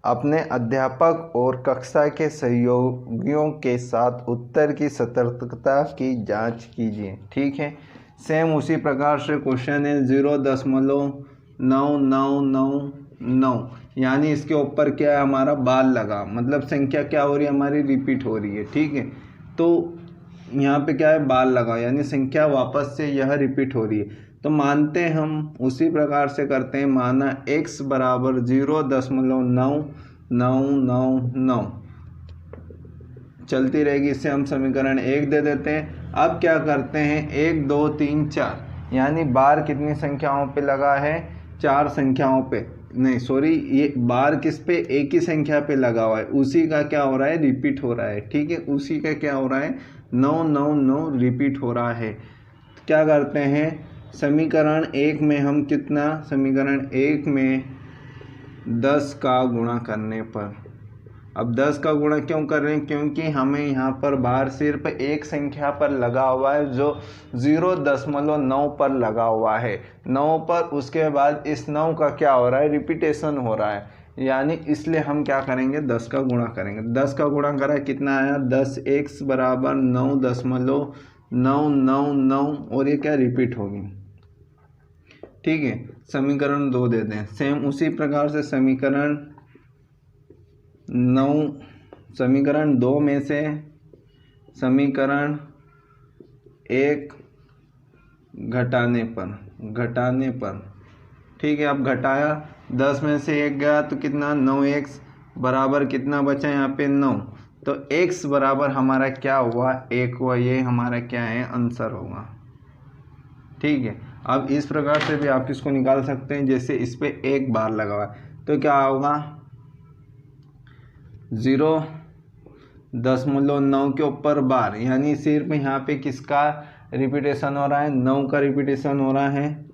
अपने अध्यापक और कक्षा के सहयोगियों के साथ उत्तर की सतर्कता की जांच कीजिए। ठीक है, सेम उसी प्रकार से क्वेश्चन है 0.9999 यानी इसके ऊपर क्या है हमारा बार लगा, मतलब संख्या क्या हो रही है हमारी, रिपीट हो रही है। ठीक है, तो यहाँ पे क्या है बार लगा यानी संख्या वापस से यह रिपीट हो रही है। तो मानते हैं हम उसी प्रकार से करते हैं, माना x बराबर 0.9999 चलती रहेगी, इससे हम समीकरण 1 दे देते हैं। अब क्या करते हैं 1 2 3 4 यानी बार कितनी संख्याओं पे लगा है, 4 संख्याओं पे, नहीं सॉरी ये बार किस पे, एक ही संख्या पे लगा हुआ है, उसी का क्या हो रहा है रिपीट हो रहा है। ठीक है, उसी का क्या हो रहा है 999 रिपीट हो रहा है। क्या करते हैं समीकरण 1 में हम कितना, समीकरण 1 में 10 का गुणा करने पर, अब 10 का गुणा क्यों कर रहे हैं, क्योंकि हमें यहाँ पर बार सिर्फ एक संख्या पर लगा हुआ है जो 0.9 पर लगा हुआ है, 9 पर, उसके बाद इस 9 का क्या हो रहा है रिपीटेशन हो रहा है, यानी इसलिए हम क्या करेंगे 10 का गुणा करेंगे। 10 का गुणा करा कितना आया 10x बराबर 9.999 और ये क्या रिपीट होगी। ठीक है, समीकरण 2 दे दें। सेम उसी प्रकार से समीकरण 2 में से समीकरण 1 घटाने पर, ठीक है, अब घटाया 10 में से 1 गया तो कितना 9x बराबर कितना बचा यहाँ पे 9, तो x बराबर हमारा क्या हुआ 1 हुआ, ये हमारा क्या है आंसर होगा। ठीक है, अब इस प्रकार से भी आप इसको निकाल सकते हैं, जैसे इस पे एक बार लगा हुआ है तो क्या होगा 0.9 के ऊपर बार, यानी सिर्फ यहाँ पे किसका रिपीटेशन हो रहा है 9 का रिपीटेशन हो रहा है।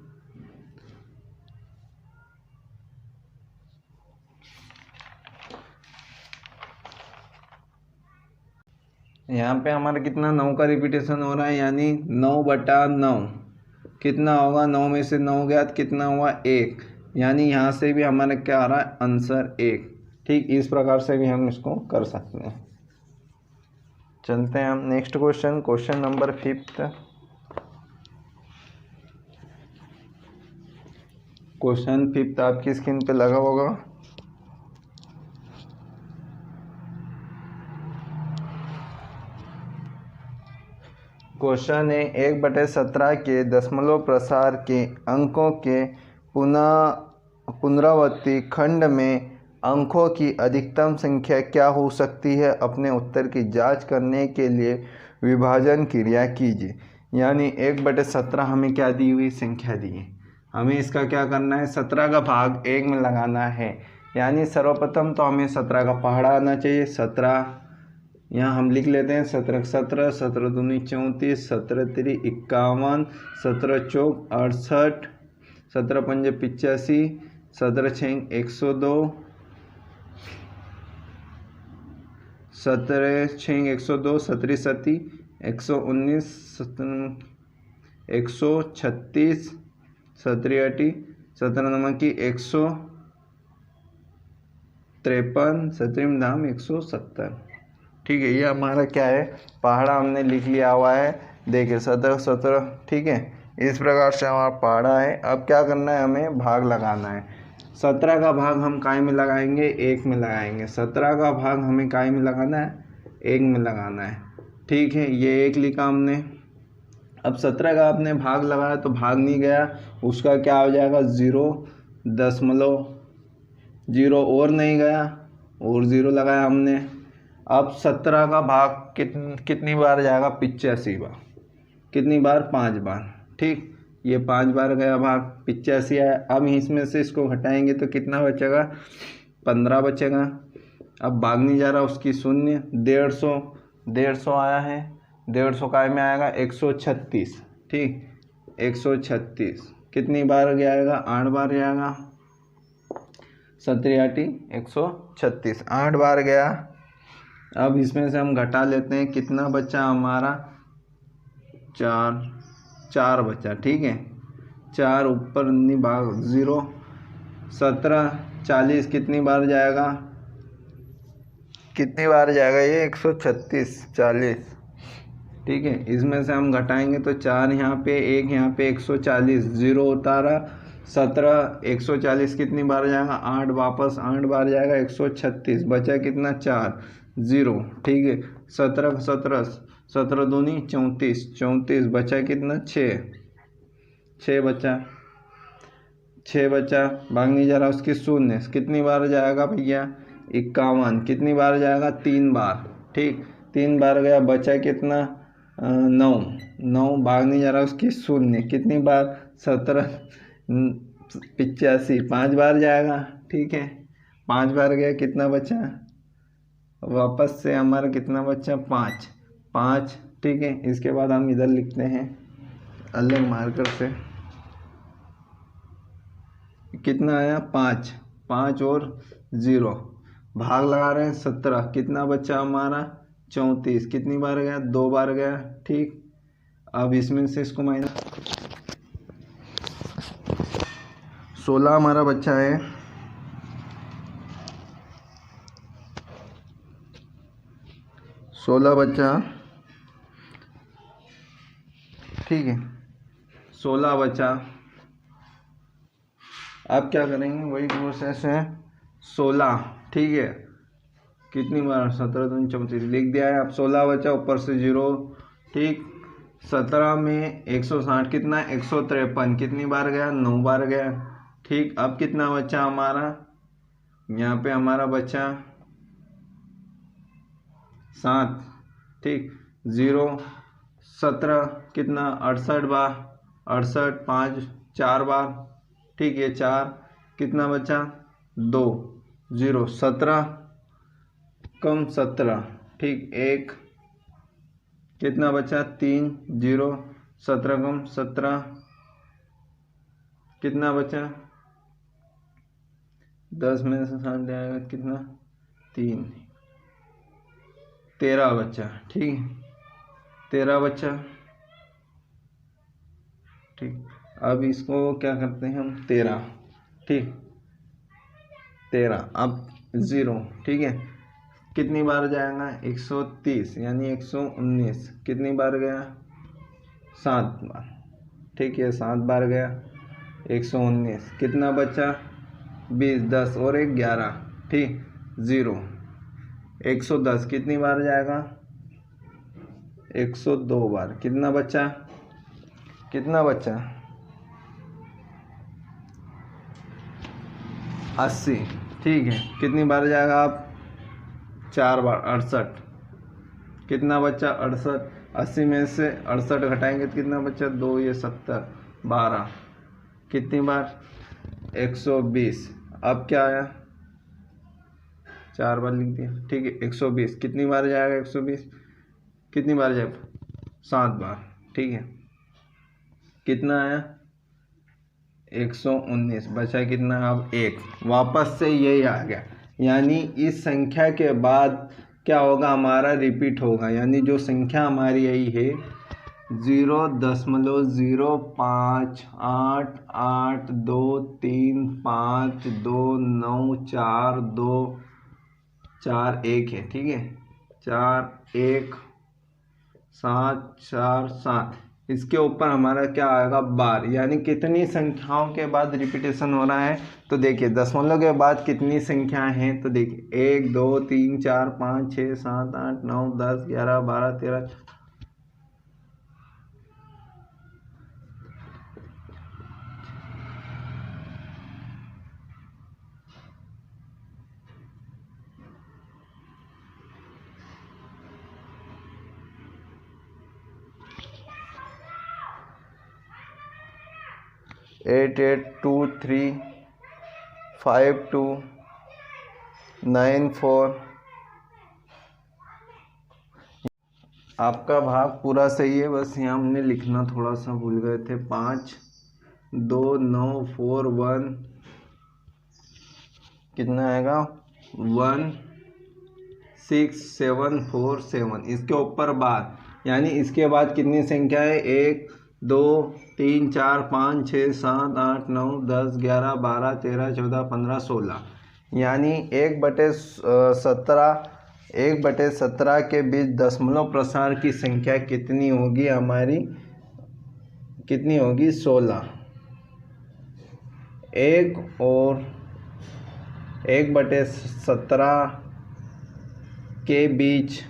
यहाँ पे हमारा कितना 9 का रिपीटेशन हो रहा है, यानी 9/9 कितना होगा, 9 में से 9 गया तो कितना हुआ 1, यानी यहाँ से भी हमारा क्या आ रहा है आंसर 1। ठीक, इस प्रकार से भी हम इसको कर सकते हैं। चलते हैं हम next question, question number 5। Question 5 आपकी स्क्रीन पे लगा होगा। क्वेश्चन है 1/17 के दशमलव प्रसार के अंकों के पुनरावृत्ति खंड में अंकों की अधिकतम संख्या क्या हो सकती है, अपने उत्तर की जांच करने के लिए विभाजन क्रिया कीजिए। यानी 1/17 हमें क्या दी हुई संख्या दी है, हमें इसका क्या करना है 17 का भाग 1 में लगाना है। यानी सर्वप्रथम तो हमें 17 का पहाड़ा आना चाहिए, 17 यहाँ हम लिख लेते हैं 17 17 17 दूनी 34 17 3 51 17 चौक 68 17 पंजे 85 17 6 102 17 6 102 17 7 119 136 17 8 17 नमक की 153 17 धाम 170। ठीक है, ये हमारा क्या है पहाड़ा हमने लिख लिया हुआ है। देखिए 17 17, ठीक है, इस प्रकार से हमारा पहाड़ा है। अब क्या करना है हमें भाग लगाना है। 17 का भाग हम काय में लगाएंगे 1 में लगाएंगे, 17 का भाग हमें काय में लगाना है 1 में लगाना है। ठीक है, ये 1 लिखा हमने। अब 17 का आपने भाग लगाया तो भाग नहीं गया, उसका क्या हो जाएगा 0.0 और नहीं गया और 0 लगाया हमने। अब 17 का भाग कितनी बार जाएगा 85 बार, कितनी बार 5 बार। ठीक, ये 5 बार गया भाग, 85 आया। अब इसमें से इसको घटाएंगे तो कितना बचेगा, 15 बचेगा। अब भाग नहीं जा रहा उसकी शून्य, 150 आया है, 150 काय में आएगा 136, ठीक 136 कितनी बार गया आएगा, 8 बार जाएगा, 17 8 136 8 बार गया। अब इसमें से हम घटा लेते हैं, कितना बचा हमारा, 4 बचा, ठीक है 4 ऊपर नहीं भाग 0, 17 40 कितनी बार जाएगा, कितनी बार जाएगा ये 136 40, ठीक है। इसमें से हम घटाएंगे तो 4 यहाँ पे, 1 यहाँ पे, 140 0 उतारा, 17 140 कितनी बार जाएगा, 8 वापस 8 बार जाएगा, 136 बचा कितना 4 0, ठीक है। 17 17 17 दूनी 34 34 बचा कितना 6 बचा, 6 बचा, भाग नहीं जा रहा उसकी शून्य, कितनी बार जाएगा भैया 51 कितनी बार जाएगा, 3 बार, ठीक 3 बार गया, बचा कितना 9 भाग नहीं जा रहा उसकी शून्य, कितनी बार 17 85 5 बार जाएगा, ठीक है 5 बार गया, कितना बचा, वापस से हमारा कितना बचा 5, ठीक है। इसके बाद हम इधर लिखते हैं अलग मार्कर से, कितना आया 5 और 0, भाग लगा रहे हैं 17, कितना बचा हमारा 34 कितनी बार गया, 2 बार गया, ठीक। अब इसमें से इसको माइनस 16 हमारा बच्चा है, 16 बच्चा, ठीक है 16 बचा। अब क्या करेंगे, वही प्रोसेस है 16, ठीक है कितनी बार 17 दूनी 34 लिख दिया है। अब 16 बचा, ऊपर से 0, ठीक 17 में 160 कितना 153 कितनी बार गया, 9 बार गया, ठीक। अब कितना बचा हमारा, यहाँ पे हमारा बचा 7, ठीक 0 17 कितना 68 बार, 68 5 4 बार, ठीक है 4 कितना बचा 2 0 17 कम 17, ठीक 1 कितना बचा 3 0 17 कम 17 कितना बचा, 10 में से 7 जाएगा कितना 3 13 बचा, ठीक 13 बचा, ठीक। अब इसको क्या करते हैं हम 13, ठीक 13 अब 0, ठीक है कितनी बार जाएगा 130 यानी 119 कितनी बार गया 7 बार, ठीक है 7 बार गया 119 कितना बचा 20 10 और 1 11, ठीक 0 110 कितनी बार जाएगा 102 बार, कितना बचा 80, ठीक है कितनी बार जाएगा आप 4 बार 68 कितना बचा 68, 80 में से 68 घटाएंगे तो कितना बचा 2 ये 70 12 कितनी बार 120। अब क्या आया 4 बार लिख दिया, ठीक है 120 कितनी बार जाएगा 120 कितनी बार जाएगा 7 बार, ठीक है कितना आया 119 बचा कितना अब 1, वापस से यही आ गया। यानी इस संख्या के बाद क्या होगा हमारा रिपीट होगा, यानी जो संख्या हमारी यही है 0.088235294241 है, ठीक है 4 1 7 4 7, इसके ऊपर हमारा क्या आएगा बार, यानी कितनी संख्याओं के बाद रिपीटेशन हो रहा है। तो देखिए दशमलव के बाद कितनी संख्याएं हैं, तो देखिए 1 2 3 4 5 6 7 8 9 10 11 12 13। 88235294। आपका भाग पूरा सही है, बस यहाँ हमने लिखना थोड़ा सा भूल गए थे। 529441 कितना आएगा 16747। इसके ऊपर बाद यानी इसके बाद कितनी संख्या है 1 2 3 4 5 6 7 8 9 10 11 12 13 14 15 16 यानी 1/17 के बीच दशमलव प्रसार की संख्या कितनी होगी हमारी, कितनी होगी 16। 1 और 1/17 के बीच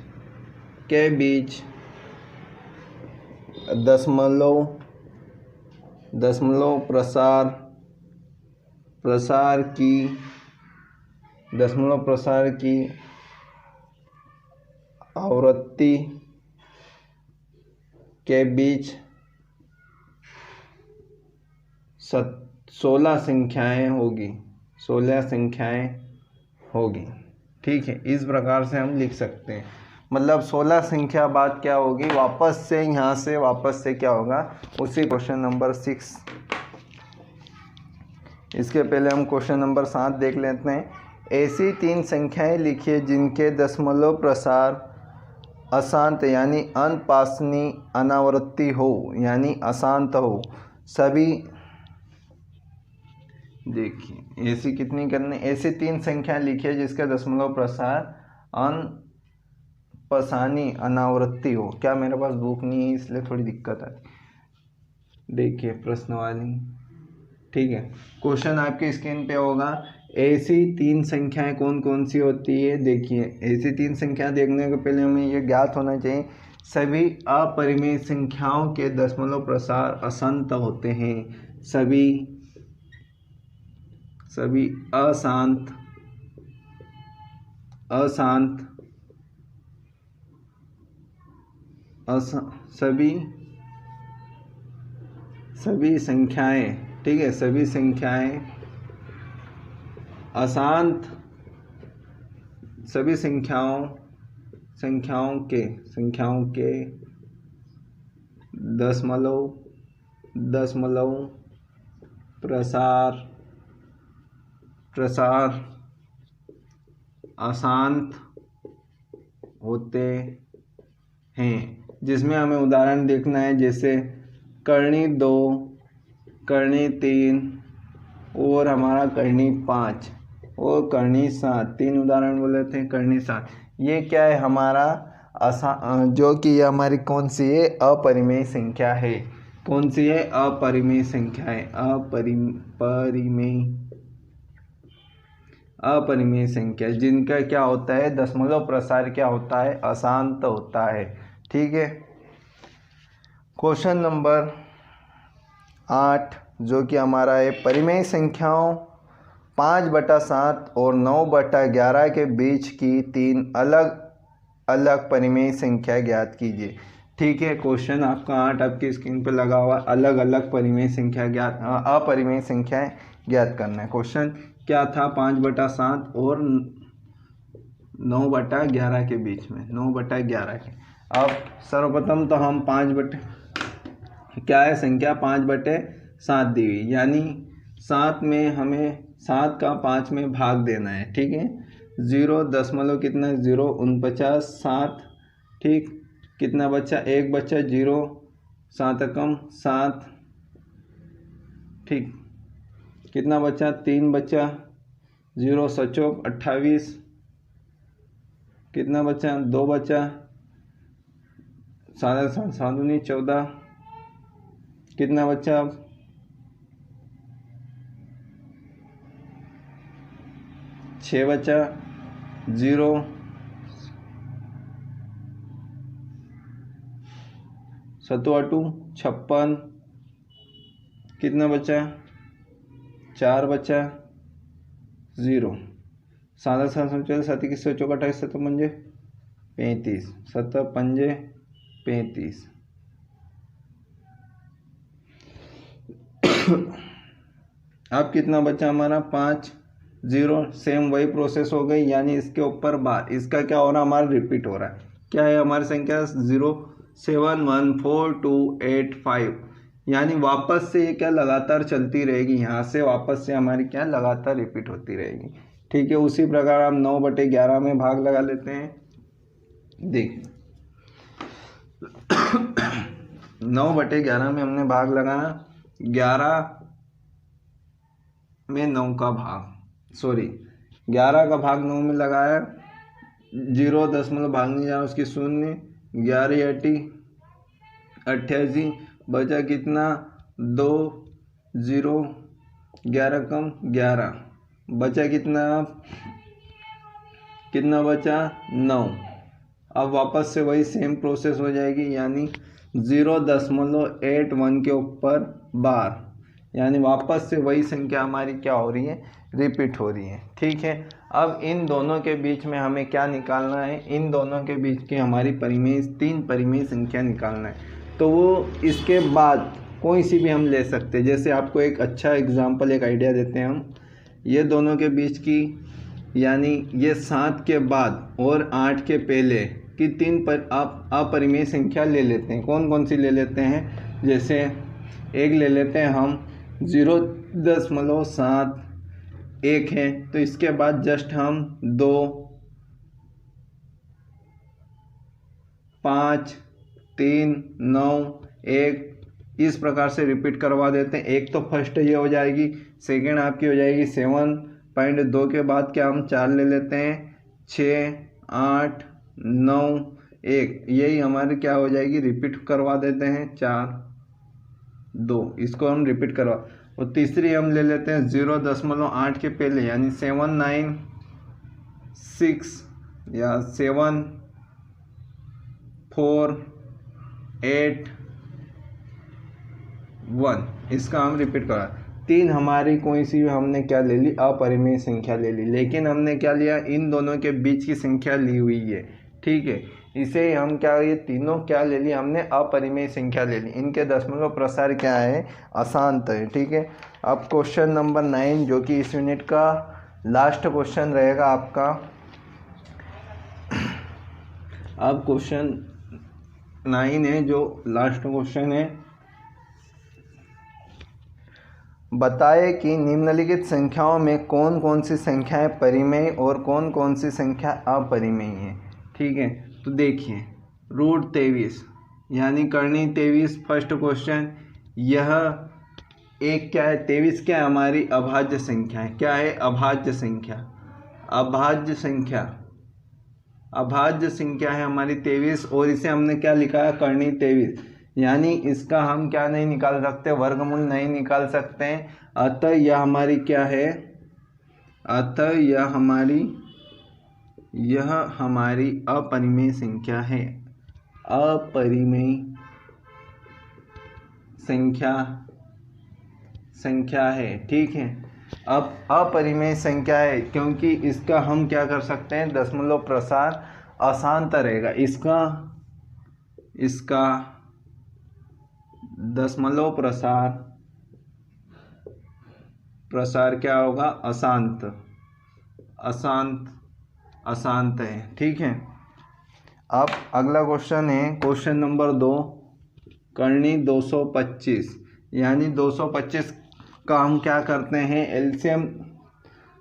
दशमलव प्रसार की आवृत्ति के बीच 16 संख्याएं होगी। ठीक है, इस प्रकार से हम लिख सकते हैं। मतलब 16 संख्या बाद क्या होगी, वापस से यहाँ से क्या होगा उसी क्वेश्चन नंबर 6। इसके पहले हम क्वेश्चन नंबर 7 देख लेते हैं। ऐसी 3 संख्याएं लिखिए जिनके दशमलव प्रसार अशांत यानी अनपासनी अनावृत्ति हो, यानी अशांत हो। सभी देखिए ऐसी कितनी करनी, ऐसी 3 संख्या लिखिए जिसका दशमलव प्रसार अनपसानी अनावृत्ति हो। क्या मेरे पास बुक नहीं है इसलिए थोड़ी दिक्कत है। देखिए प्रश्नवाली, ठीक है, क्वेश्चन आपके स्क्रीन पे होगा। ऐसी 3 संख्याएं कौन कौन सी होती है। देखिए ऐसी 3 संख्या देखने के पहले हमें ये ज्ञात होना चाहिए, सभी अपरिमेय संख्याओं के दशमलव प्रसार अशांत होते हैं। सभी सभी संख्याएं, ठीक है, सभी संख्याएं अशांत, सभी संख्याओं के दशमलव प्रसार अशांत होते हैं। जिसमें हमें उदाहरण देखना है, जैसे कर्णी 2, कर्णी 3 और हमारा कर्णी 5 और कर्णी 7। 3 उदाहरण बोले थे, कर्णी 7। ये क्या है हमारा जो कि ये हमारी कौन सी है, अपरिमेय संख्या है। कौन सी है, अपरिमेय संख्या है। अपरिमेय संख्या जिनका क्या होता है, दशमलव प्रसार क्या होता है, अशांत होता है। ठीक है, क्वेश्चन नंबर 8 जो कि हमारा है, परिमेय संख्याओं 5/7 और 9/11 के बीच की 3 अलग अलग परिमेय संख्या ज्ञात कीजिए। ठीक है, क्वेश्चन आपका 8 आपकी स्क्रीन पर लगा हुआ, अलग अलग परिमेय संख्या अपरिमेय संख्याएं ज्ञात करना है। क्वेश्चन क्या था, 5/7 और 9/11 के बीच में, 9/11 के। अब सर्वप्रथम तो हम क्या है संख्या 5/7 दी हुई, यानी 7 में हमें 7 का 5 में भाग देना है। ठीक है, 0 दशमलव कितना 049 7। ठीक, कितना बच्चा 1 बच्चा 0 7 कम 7। ठीक, कितना बच्चा 3 बच्चा 0 सचोक 28। कितना बच्चा 2 बच्चा 7 7 14। कितना बच्चा 6 बच्चा 0 7 8 56। कितना बच्चा 4 बच्चा 0 7 7 7 21 चौका 28 7 पंजे 35 7 पंजे 35। अब कितना बचा हमारा 5 0, सेम वही प्रोसेस हो गई, यानी इसके ऊपर बार, इसका क्या हो रहा है हमारा रिपीट हो रहा है। क्या है हमारी संख्या 0714285, यानी वापस से ये क्या लगातार चलती रहेगी, यहाँ से वापस से हमारी क्या लगातार रिपीट होती रहेगी। ठीक है, उसी प्रकार हम 9/11 में भाग लगा लेते हैं। देखिए 9/11 में हमने भाग लगाना, 11 में 9 का भाग, सॉरी 11 का भाग 9 में लगाया, 0 दशमलव भाग नहीं जाना उसकी 0, 11 88, बचा कितना 2 0, 11 कम 11, बचा कितना बचा 9। अब वापस से वही सेम प्रोसेस हो जाएगी, यानी 0.81 के ऊपर बार, यानी वापस से वही संख्या हमारी क्या हो रही है, रिपीट हो रही है। ठीक है, अब इन दोनों के बीच में हमें क्या निकालना है, इन दोनों के बीच की हमारी परिमेय 3 परिमेय संख्या निकालना है। तो वो इसके बाद कोई सी भी हम ले सकते हैं। जैसे आपको एक अच्छा एग्जांपल, एक आइडिया देते हैं हम, ये दोनों के बीच की, यानी ये 7 के बाद और 8 के पहले की 3 अपरिमेय संख्या ले लेते हैं। कौन कौन सी ले लेते हैं, जैसे एक ले लेते हैं हम 0.71 है, तो इसके बाद जस्ट हम 2 5 3 9 1 इस प्रकार से रिपीट करवा देते हैं। एक तो फर्स्ट ये हो जाएगी, सेकेंड आपकी हो जाएगी 7.2 के बाद क्या हम 4 ले लेते हैं, 6 8 9 1, यही हमारे क्या हो जाएगी, रिपीट करवा देते हैं 4 2, इसको हम रिपीट करवा। और तीसरी हम ले लेते हैं 0.8 के पहले, यानी 7 9 6 या 7 4 8 1, इसका हम रिपीट करा। 3 हमारी कोई सी भी हमने क्या ले ली, अपरिमेय संख्या ले ली, लेकिन हमने क्या लिया, इन दोनों के बीच की संख्या ली हुई है। ठीक है, इसे हम क्या, ये तीनों क्या ले ली हमने, अपरिमेय संख्या ले ली। इनके दशमलव प्रसार क्या है, अशांत है। ठीक है, अब क्वेश्चन नंबर 9 जो कि इस यूनिट का लास्ट क्वेश्चन रहेगा आपका। अब क्वेश्चन 9 है जो लास्ट क्वेश्चन है, बताए कि निम्नलिखित संख्याओं में कौन कौन सी संख्याएं परिमेय और कौन कौन सी संख्या अपरिमेय है। ठीक है, तो देखिए √23 यानी करनी 23 फर्स्ट क्वेश्चन, यह एक क्या है, 23 क्या है, हमारी अभाज्य संख्या है। क्या है, अभाज्य संख्या, अभाज्य संख्या, अभाज्य संख्या है हमारी 23, और इसे हमने क्या लिखा है, करनी 23, यानी इसका हम क्या नहीं निकाल सकते, वर्गमूल नहीं निकाल सकते हैं। अतः यह हमारी क्या है, अतः यह हमारी अपरिमेय संख्या है, अपरिमेय संख्या है। ठीक है, अब अपरिमेय संख्या है क्योंकि इसका हम क्या कर सकते हैं, दशमलव प्रसार अशांत रहेगा, इसका दशमलव प्रसार क्या होगा, अशांत है। ठीक है, अब अगला क्वेश्चन है क्वेश्चन नंबर 2, करनी 225, यानी 225 का हम क्या करते हैं, एलसीएम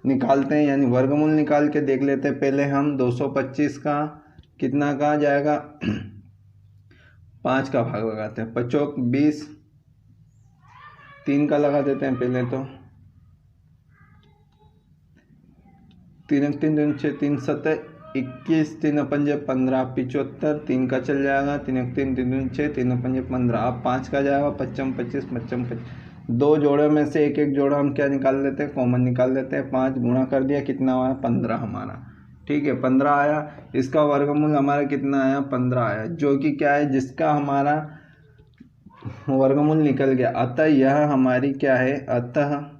निकालते हैं, यानी वर्गमूल निकाल के देख लेते हैं। पहले हम 225 का कितना कहा जाएगा, 5 का भाग लगाते हैं, 5 20, 3 का लगा देते हैं पहले, तो 3 3 2 6 3 7 21, 3 5 15, 75, 3 का चल जाएगा, 3 3 3 6 3 5 15, अब 5 का जाएगा, 55 25 55 25, 2 जोड़े में से एक जोड़ा हम क्या निकाल लेते हैं, कॉमन निकाल लेते हैं। 5 गुणा कर दिया, कितना आया, 15 हमारा। ठीक है, 15 आया, इसका वर्गमूल हमारा कितना आया, 15 आया, जो कि क्या है, जिसका हमारा वर्गमूल निकल गया। अतः यह हमारी क्या है, अतः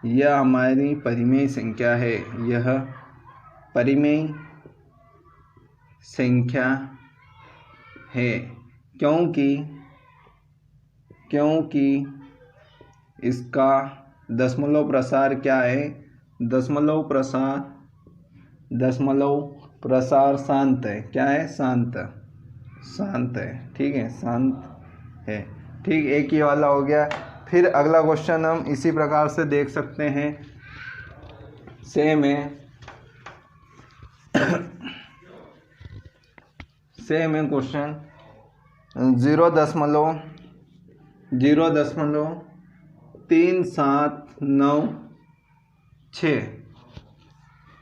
यह हमारी परिमेय संख्या है, यह परिमेय संख्या है, क्योंकि इसका दशमलव प्रसार क्या है, दशमलव प्रसार शांत है। क्या है, शांत है। ठीक है, शांत है। ठीक, एक ये वाला हो गया। फिर अगला क्वेश्चन हम इसी प्रकार से देख सकते हैं, सेम है क्वेश्चन 0.3796।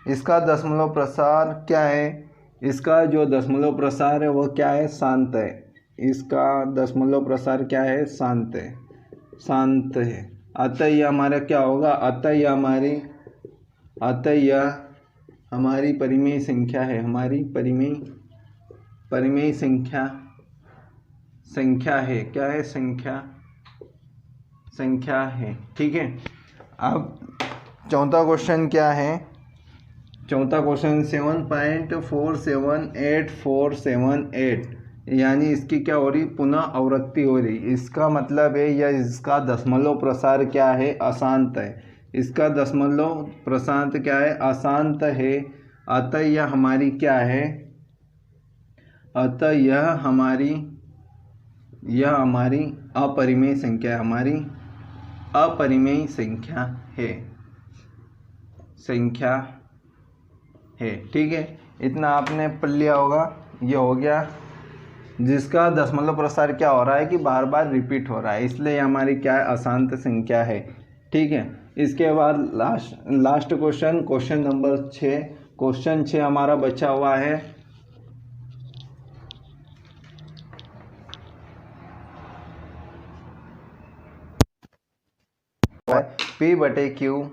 इसका दशमलव प्रसार क्या है, इसका जो दशमलव प्रसार है वो क्या है, शांत है। इसका दशमलव प्रसार क्या है, शांत है। अतः यह हमारा क्या होगा, अतः यह हमारी परिमेय संख्या है, हमारी परिमेय संख्या है। क्या है, संख्या है। ठीक है। अब चौथा क्वेश्चन क्या है, चौथा क्वेश्चन 7.478478, यानी इसकी क्या हो रही, पुनः आवृत्ति हो रही। इसका मतलब है या इसका दशमलव प्रसार क्या है, अशांत है। इसका दशमलव प्रसार क्या है, अशांत है। अतः यह हमारी क्या है, अतः यह हमारी अपरिमेय संख्या है, हमारी अपरिमेय संख्या है। ठीक है, इतना आपने पढ़ लिया होगा। ये हो गया जिसका दशमलव प्रसार क्या हो रहा है कि बार बार रिपीट हो रहा है, इसलिए हमारी क्या है, अशांत संख्या है। ठीक है। इसके बाद लास्ट क्वेश्चन नंबर 6। क्वेश्चन 6 हमारा बचा हुआ है, P/Q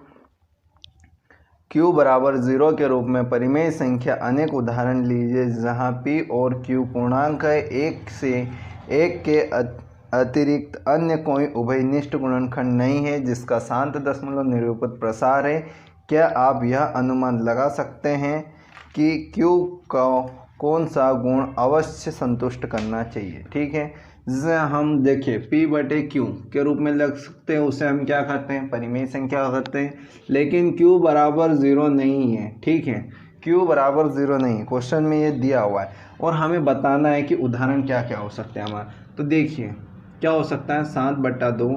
बराबर 0 के रूप में परिमेय संख्या। अनेक उदाहरण लीजिए जहां P और Q पूर्णांक है, एक के अतिरिक्त अन्य कोई उभयनिष्ठ गुणनखंड नहीं है जिसका शांत दशमलव निरूपित प्रसार है। क्या आप यह अनुमान लगा सकते हैं कि Q का कौन सा गुण अवश्य संतुष्ट करना चाहिए। ठीक है, जिसे हम देखिए P/Q के रूप में लग सकते हैं, उसे हम क्या करते हैं, परिमेय संख्या करते हैं। लेकिन Q बराबर 0 नहीं है। ठीक है, Q बराबर 0 नहीं है, क्वेश्चन में ये दिया हुआ है और हमें बताना है कि उदाहरण क्या क्या हो सकते हैं हमारा। तो देखिए क्या हो सकता है, 7/2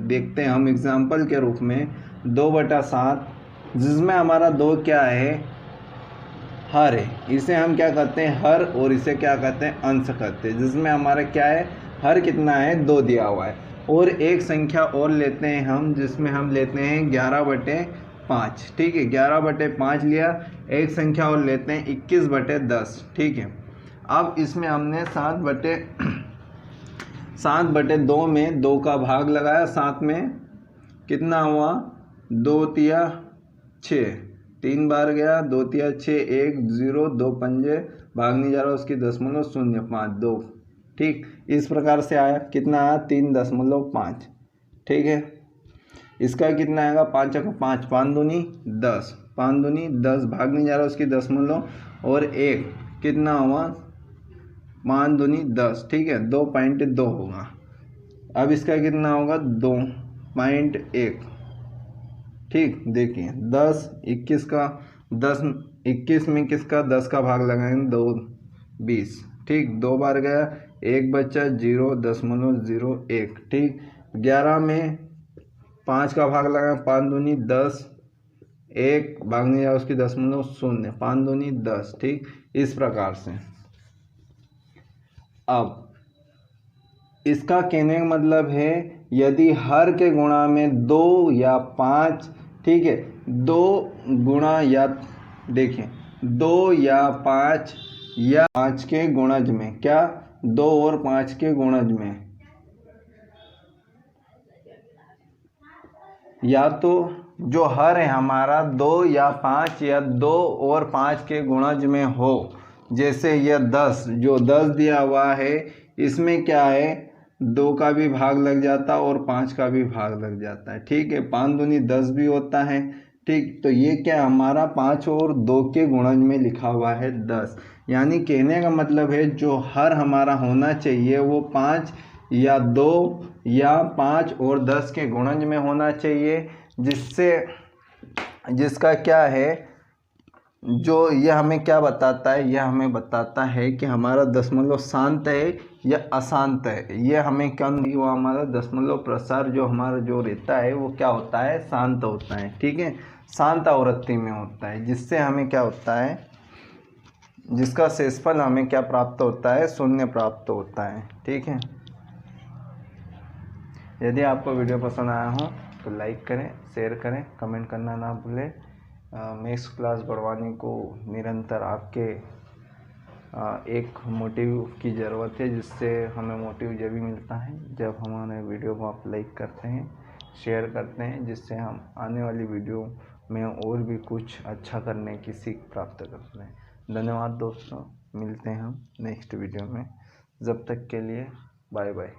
देखते हैं हम एग्जाम्पल के रूप में, 2/7 जिसमें हमारा 2 क्या है, हर है। इसे हम क्या करते हैं, हर, और इसे क्या करते हैं, अंश करते हैं, जिसमें हमारा क्या है, हर कितना है, 2 दिया हुआ है। और एक संख्या और लेते हैं हम, जिसमें हम लेते हैं 11/5। ठीक है, 11/5 लिया। एक संख्या और लेते हैं 21/10। ठीक है, अब इसमें हमने 7/2 में 2 का भाग लगाया, 7 में कितना हुआ, 2 तिया 6, 3 बार गया, 2 तिया 6, 1 0, 2 पंजे भाग नहीं जा रहा, उसकी 0.05 ठीक, इस प्रकार से आया। कितना आया, 3.5। ठीक है, इसका कितना आएगा, 5 5 5 दूनी 10, 5 दूनी 10 भाग नहीं जा रहा, उसकी दशमलव, और 1 कितना हुआ, 5 दूनी 10। ठीक है, 2.2 होगा। अब इसका कितना होगा, 2.1। ठीक, देखिए 10 21 का 10, 21 में किसका 10 का भाग लगाएंगे, 2 20। ठीक, 2 बार गया, 1 बच्चा 0.01। ठीक, 11 में 5 का भाग लगाए, 5 दूनी 10, 1 भागने जाए उसकी 0.0, 5 दूनी 10। ठीक, इस प्रकार से। अब इसका कहने का मतलब है यदि हर के गुणा में 2 या 5, ठीक है, 2 गुणा या देखें 2 या 5 या 5 के गुणज में, क्या 2 और 5 के गुणज में, या तो जो हर है हमारा 2 या 5 या 2 और 5 के गुणज में हो। जैसे यह 10, जो 10 दिया हुआ है, इसमें क्या है, 2 का भी भाग लग जाता है और 5 का भी भाग लग जाता है। ठीक है, 5 दूनी 10 भी होता है। ठीक, तो ये क्या हमारा 5 और 2 के गुणज में लिखा हुआ है 10। यानी कहने का मतलब है जो हर हमारा होना चाहिए वो 5 या 2 या 5 और 10 के गुणज में होना चाहिए। जिसका क्या है, जो यह हमें क्या बताता है, यह हमें बताता है कि हमारा दशमलव शांत है या अशांत है। यह हमें क्या, वो हमारा दशमलव प्रसार जो हमारा जो रहता है वो क्या होता है, शांत होता है। ठीक है, शांत आवृत्ति में होता है, जिससे हमें क्या होता है, जिसका शेषफल हमें क्या प्राप्त होता है, शून्य प्राप्त होता है। ठीक है, यदि आपको वीडियो पसंद आया हो तो लाइक करें, शेयर करें, कमेंट करना ना भूलें। मैथ्स क्लास बढ़वाने को निरंतर आपके एक मोटिव की ज़रूरत है, जिससे हमें मोटिव जब भी मिलता है जब हमारे वीडियो को आप लाइक करते हैं, शेयर करते हैं, जिससे हम आने वाली वीडियो में और भी कुछ अच्छा करने की सीख प्राप्त करते हैं। धन्यवाद दोस्तों, मिलते हैं हम नेक्स्ट वीडियो में। जब तक के लिए बाय बाय।